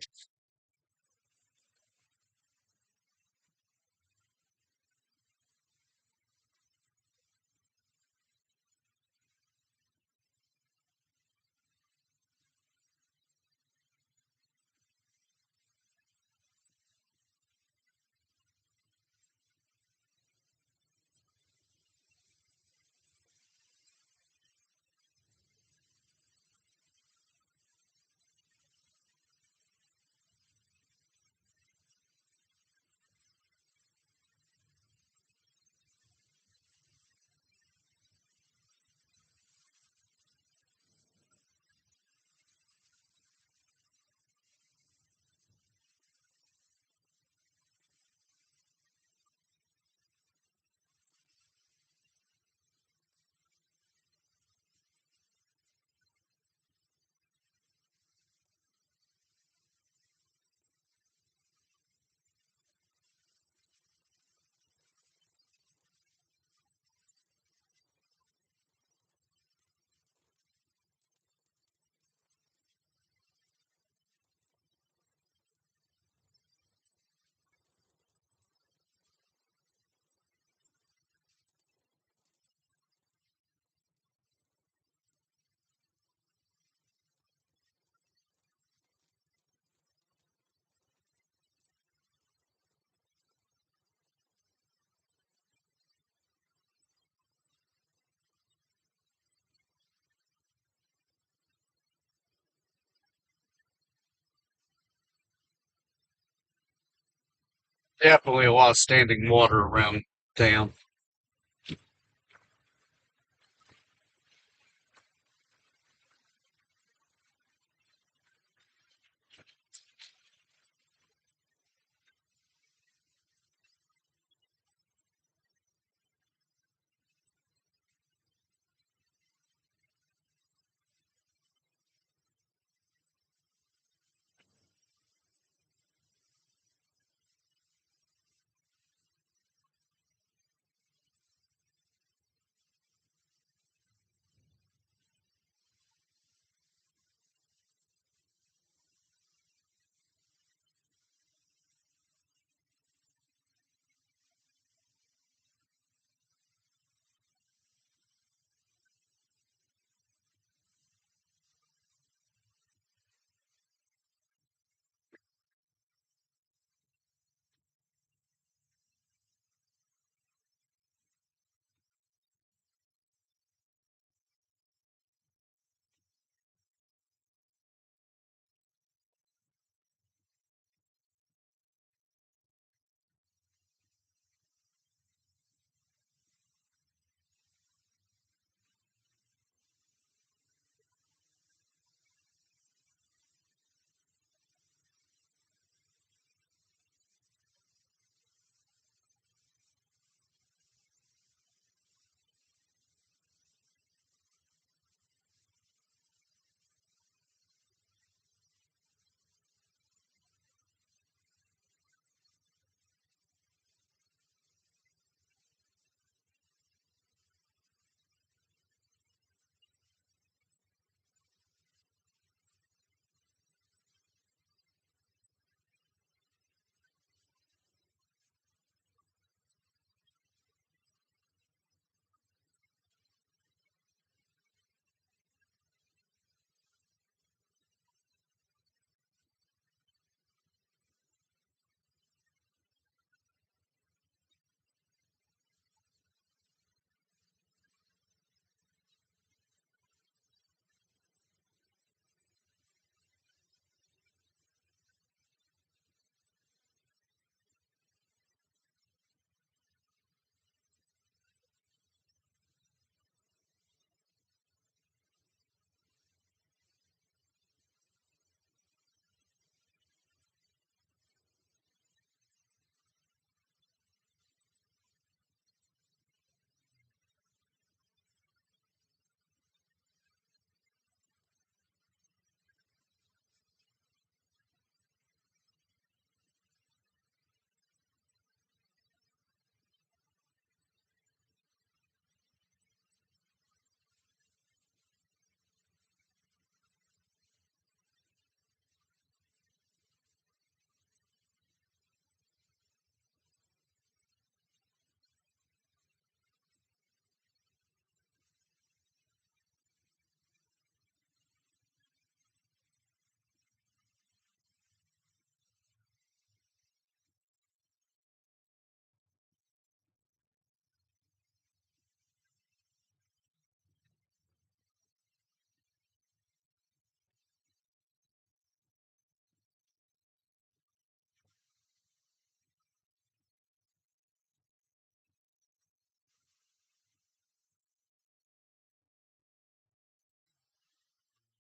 definitely a lot of standing water around town.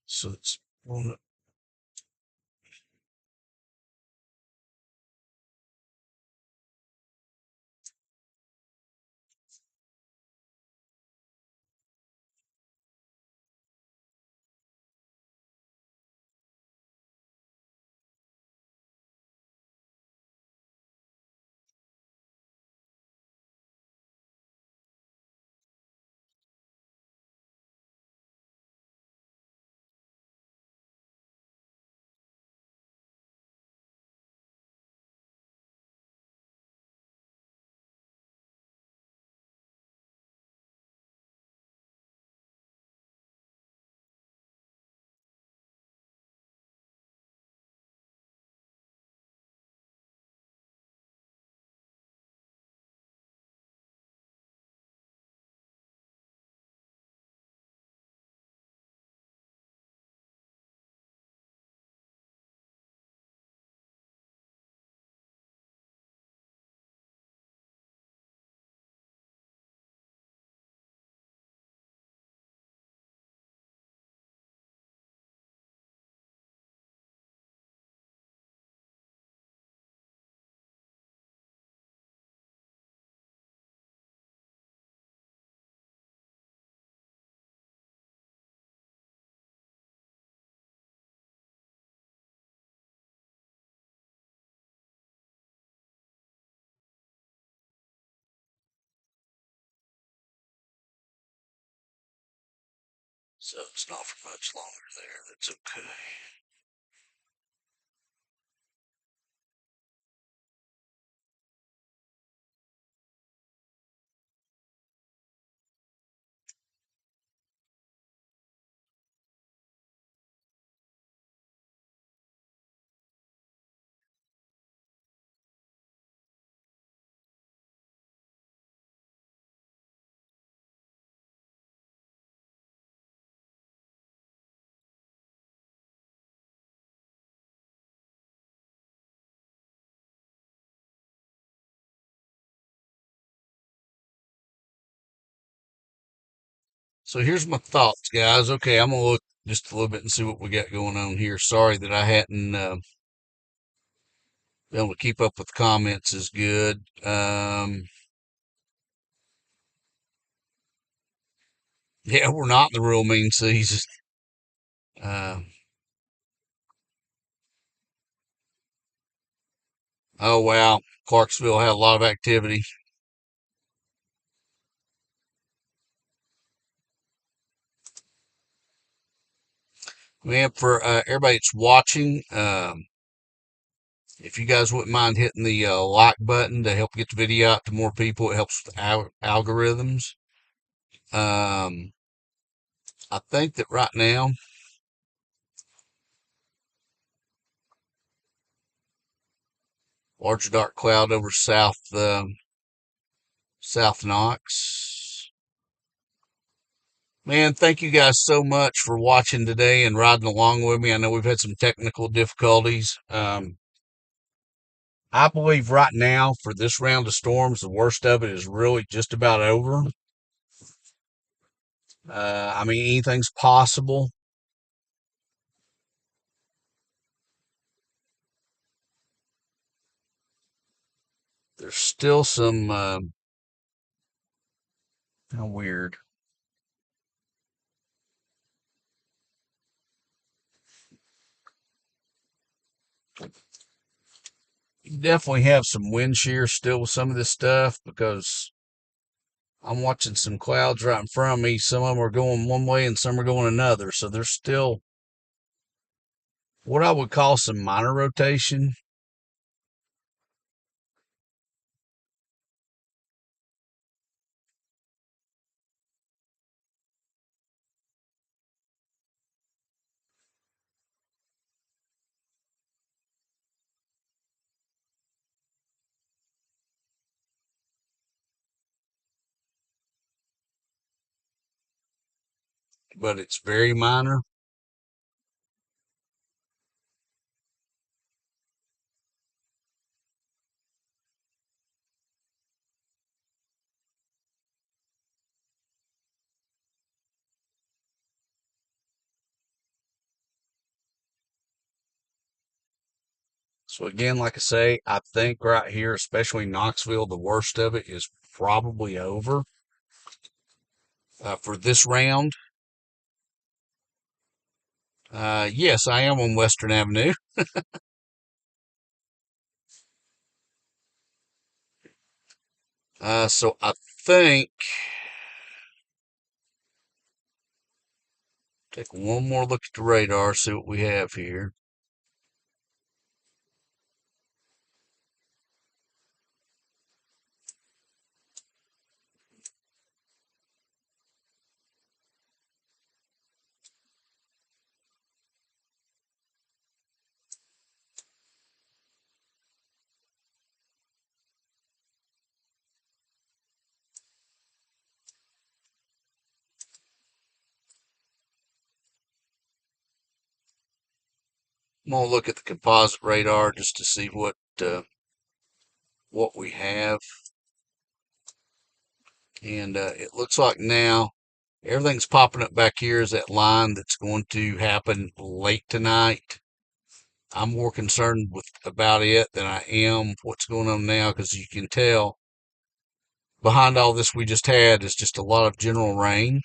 So it's So it's not for much longer there. That's okay. So here's my thoughts, guys. Okay, I'm gonna look just a little bit and see what we got going on here. Sorry that I hadn't been able to keep up with the comments as good. Yeah, we're not in the real mean season. Uh, oh wow, Clarksville had a lot of activity. Man, for everybody that's watching, if you guys wouldn't mind hitting the like button to help get the video out to more people, it helps with algorithms. Um, I think that right now, large dark cloud over South Knox. Man, thank you guys so much for watching today and riding along with me. I know we've had some technical difficulties. I believe right now for this round of storms, the worst of it is really just about over. I mean, anything's possible. There's still some, how weird. You definitely have some wind shear still with some of this stuff because I'm watching some clouds right in front of me. Some of them are going one way and some are going another. So there's still what I would call some minor rotation. But it's very minor. So again, like I say, I think right here, especially Knoxville, the worst of it is probably over for this round. Yes, I am on Western Avenue. So I think take one more look at the radar, see what we have here. I'm gonna look at the composite radar just to see what we have, and it looks like now everything's popping up back here is that line that's going to happen late tonight. I'm more concerned with about it than I am what's going on now because you can tell behind all this we just had is just a lot of general rain.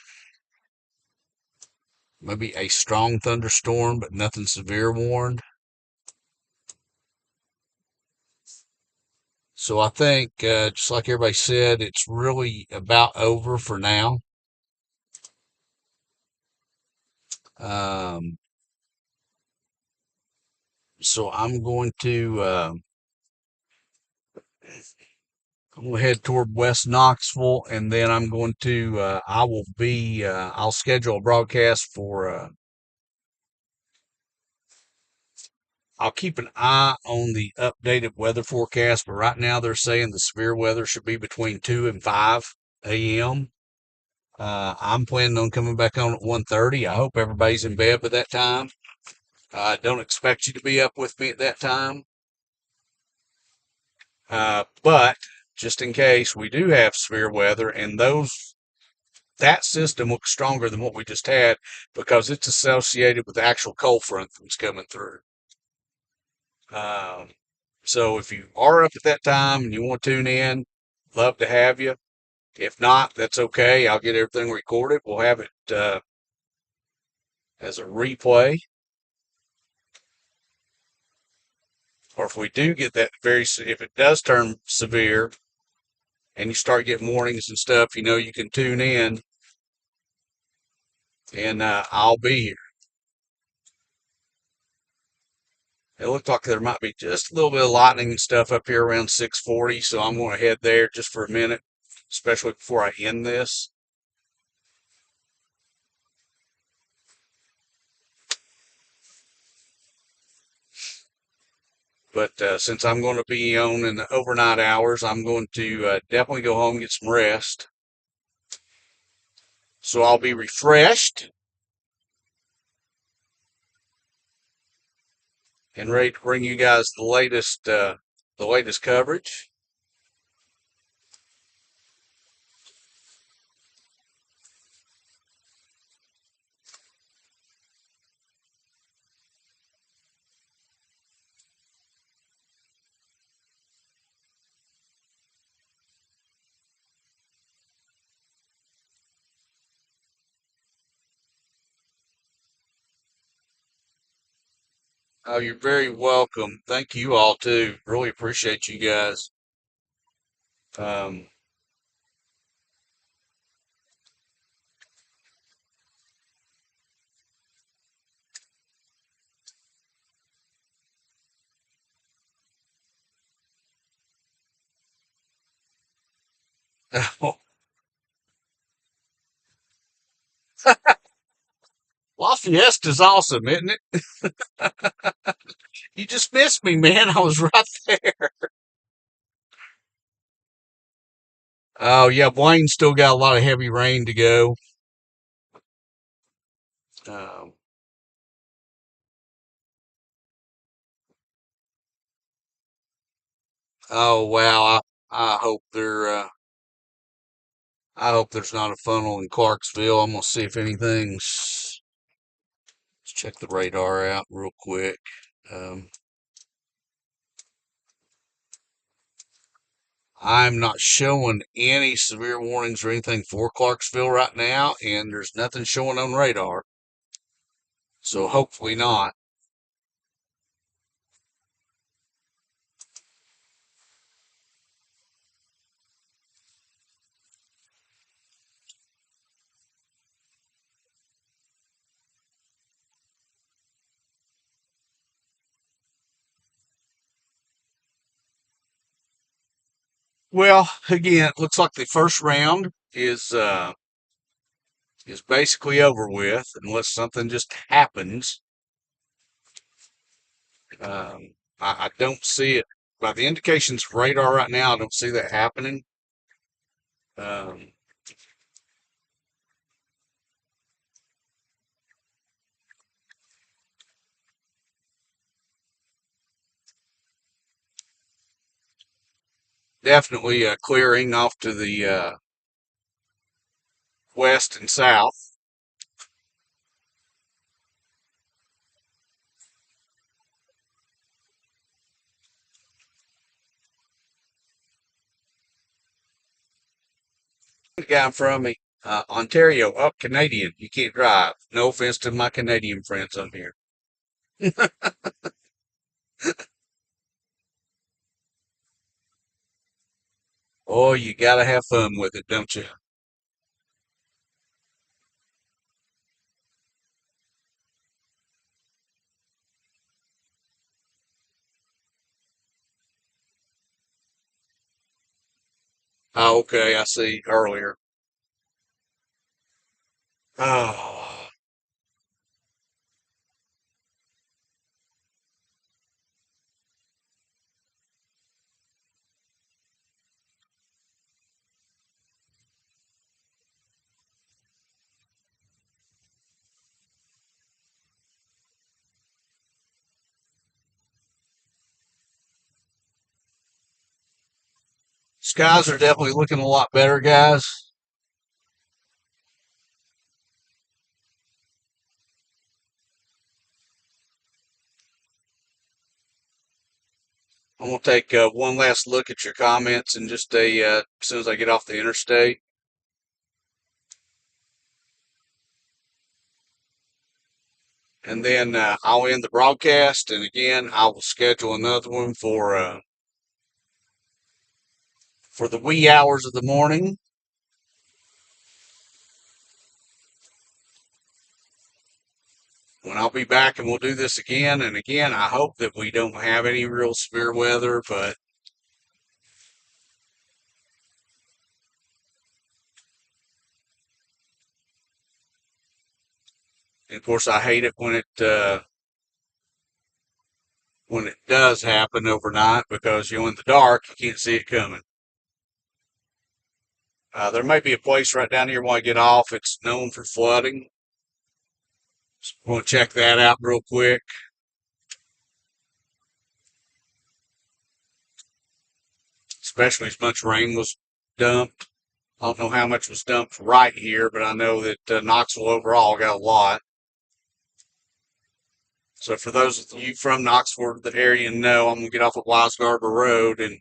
Maybe a strong thunderstorm, but nothing severe warned. So I think, just like everybody said, it's really about over for now. Um, so I'm going to head toward West Knoxville, and then I'll schedule a broadcast I'll keep an eye on the updated weather forecast, but right now they're saying the severe weather should be between 2 and 5 a.m. I'm planning on coming back on at 1:30. I hope everybody's in bed by that time. I don't expect you to be up with me at that time. But just in case we do have severe weather and that system looks stronger than what we just had because it's associated with the actual cold front that's coming through. Um, so if you are up at that time and you want to tune in, love to have you. If not, that's okay. I'll get everything recorded. We'll have it as a replay. Or if we do get if it does turn severe and you start getting warnings and stuff, you can tune in and I'll be here. It looked like there might be just a little bit of lightning and stuff up here around 6:40, so I'm going to head there just for a minute, especially before I end this. But since I'm going to be on in the overnight hours, I'm going to definitely go home and get some rest. So I'll be refreshed and ready to bring you guys the latest coverage. Oh, you're very welcome. Thank you all too. Really appreciate you guys. Um, Lafayette is awesome, isn't it? You just missed me, man. I was right there. Oh yeah, Blaine's still got a lot of heavy rain to go. Um, oh wow, I hope there's not a funnel in Clarksville. I'm gonna see if anything's. Let's check the radar out real quick. Um, I'm not showing any severe warnings or anything for Clarksville right now, and there's nothing showing on radar. So hopefully not. Well, again, it looks like the first round is basically over with, unless something just happens. I don't see it by the indications of radar right now. I don't see that happening. Um, Definitely clearing off to the west and south. The guy from me, Ontario, up Canadian. You can't drive. No offense to my Canadian friends on here. Oh, you gotta have fun with it, don't you? Oh, okay, I see earlier. Oh, skies are definitely looking a lot better, guys. I'm gonna take one last look at your comments and just as soon as I get off the interstate. And then I'll end the broadcast. And again, I will schedule another one for the wee hours of the morning. When I'll be back and we'll do this again. And again, I hope that we don't have any real severe weather, but of course I hate it when it does happen overnight because in the dark you can't see it coming. There may be a place right down here when I get off. It's known for flooding. So I'm going to check that out real quick. Especially as much rain was dumped. I don't know how much was dumped right here, but I know that Knoxville overall got a lot. So for those of you from Knoxville, the area know, I'm gonna get off of Wise Garber Road, and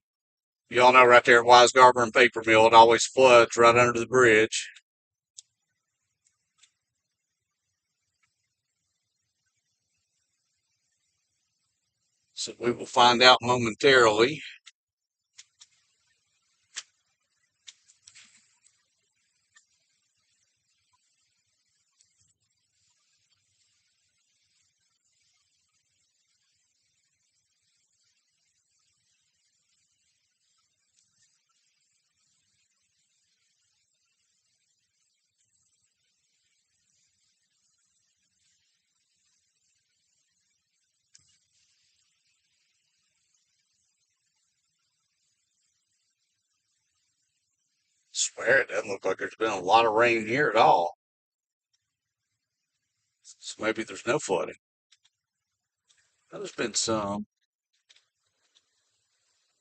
y'all know right there at Wise Garber and Paper Mill, it always floods right under the bridge. So we will find out momentarily. Swear it doesn't look like there's been a lot of rain here at all. So maybe there's no flooding. There's been some.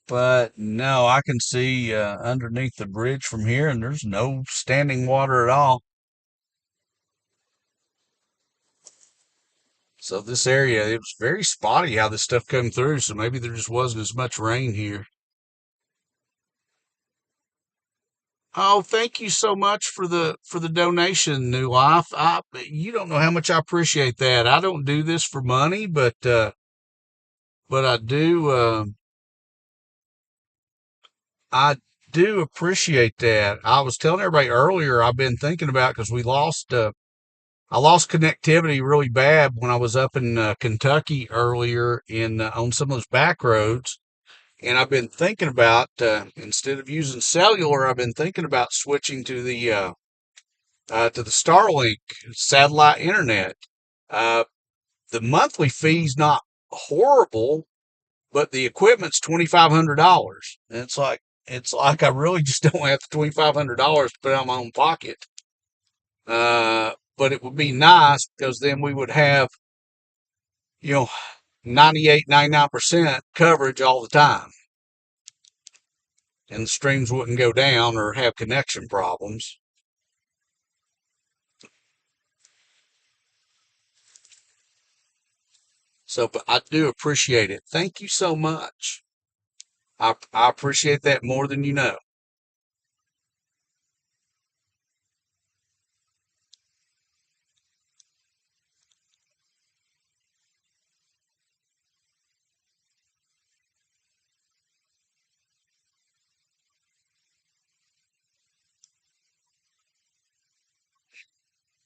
But no, I can see underneath the bridge from here, and there's no standing water at all. So this area, it was very spotty how this stuff came through. So maybe there just wasn't as much rain here. Oh, thank you so much for the donation, New Life. You don't know how much I appreciate that. I don't do this for money, but I do appreciate that. I was telling everybody earlier. I've been thinking about because I lost connectivity really bad when I was up in Kentucky earlier in on some of those back roads. And I've been thinking about instead of using cellular, I've been thinking about switching to the Starlink satellite internet. Uh, the monthly fee's not horrible, but the equipment's $2,500. And it's like I really just don't have the $2,500 to put out of my own pocket. But it would be nice because then we would have, you know, 98, 99% coverage all the time. And the streams wouldn't go down or have connection problems. So, but I do appreciate it. Thank you so much. I appreciate that more than you know.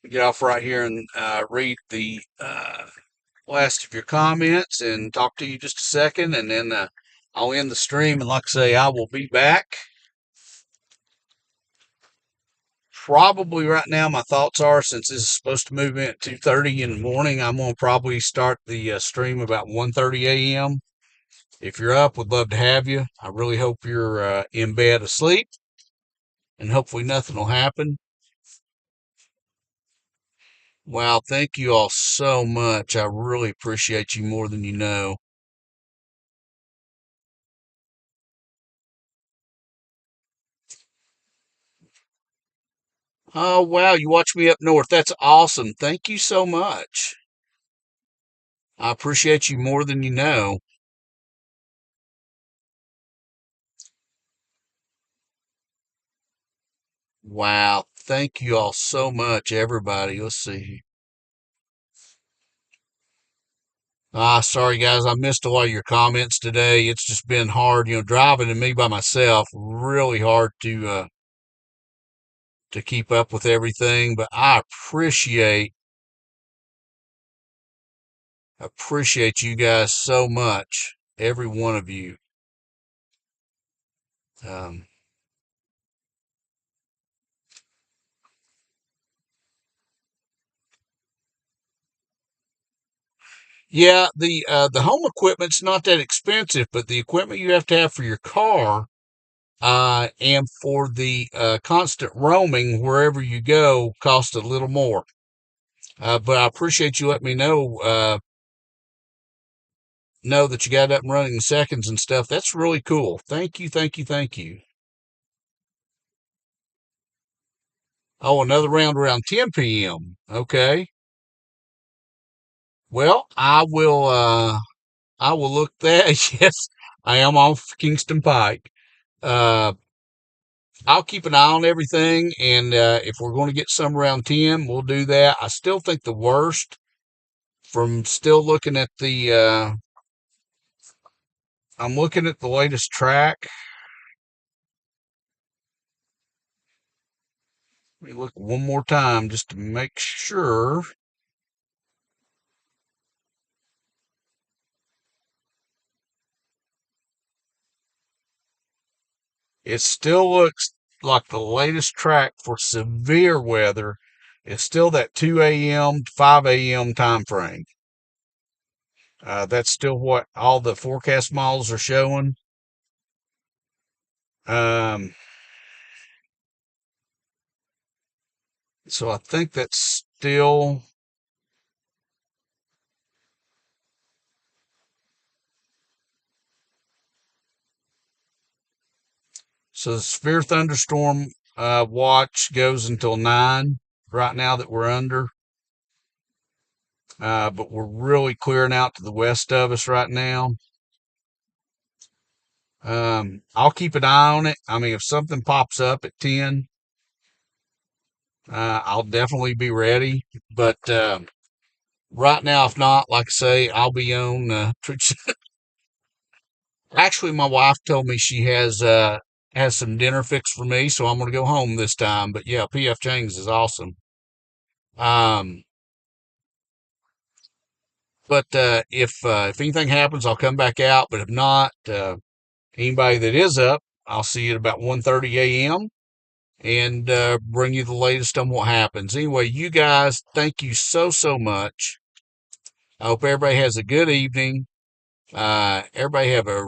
Get off right here and read the last of your comments and talk to you just a second, and then I'll end the stream. And like I say, I will be back probably right now, my thoughts are, since this is supposed to move in at 2:30 in the morning, I'm gonna probably start the stream about 1:30 a.m. If you're up, would love to have you. I really hope you're in bed asleep, and hopefully nothing will happen. Wow, thank you all so much. I really appreciate you more than you know. Oh, wow, you watch me up north. That's awesome. Thank you so much. I appreciate you more than you know. Wow, thank you all so much, everybody. Let's see. Sorry guys, I missed a lot of your comments today. It's just been hard, driving and me by myself, really hard to keep up with everything, but I appreciate you guys so much, every one of you. Um, yeah, the home equipment's not that expensive, but the equipment you have to have for your car and for the constant roaming wherever you go costs a little more. But I appreciate you letting me know that you got it up and running in seconds and stuff. That's really cool. Thank you, thank you, thank you. Oh, another round around 10 p.m. Okay. Well, I will look that. Yes, I am off Kingston Pike. Uh, I'll keep an eye on everything, and if we're going to get some around 10, we'll do that. I still think the worst from still looking at I'm looking at the latest track. Let me look one more time just to make sure. It still looks like the latest track for severe weather is still that 2 a.m. to 5 a.m. time frame. That's still what all the forecast models are showing. Um, so I think that's still. So the severe thunderstorm watch goes until 9 right now that we're under. But we're really clearing out to the west of us right now. I'll keep an eye on it. I mean, if something pops up at 10, I'll definitely be ready. But right now, if not, like I say, I'll be on. Actually, my wife told me she has some dinner fixed for me, so I'm gonna go home this time. But yeah, PF Chang's is awesome. Um, but if anything happens, I'll come back out. But if not, anybody that is up, I'll see you at about 1:30 a.m. and bring you the latest on what happens. Anyway, you guys, thank you so much. I hope everybody has a good evening. Everybody have a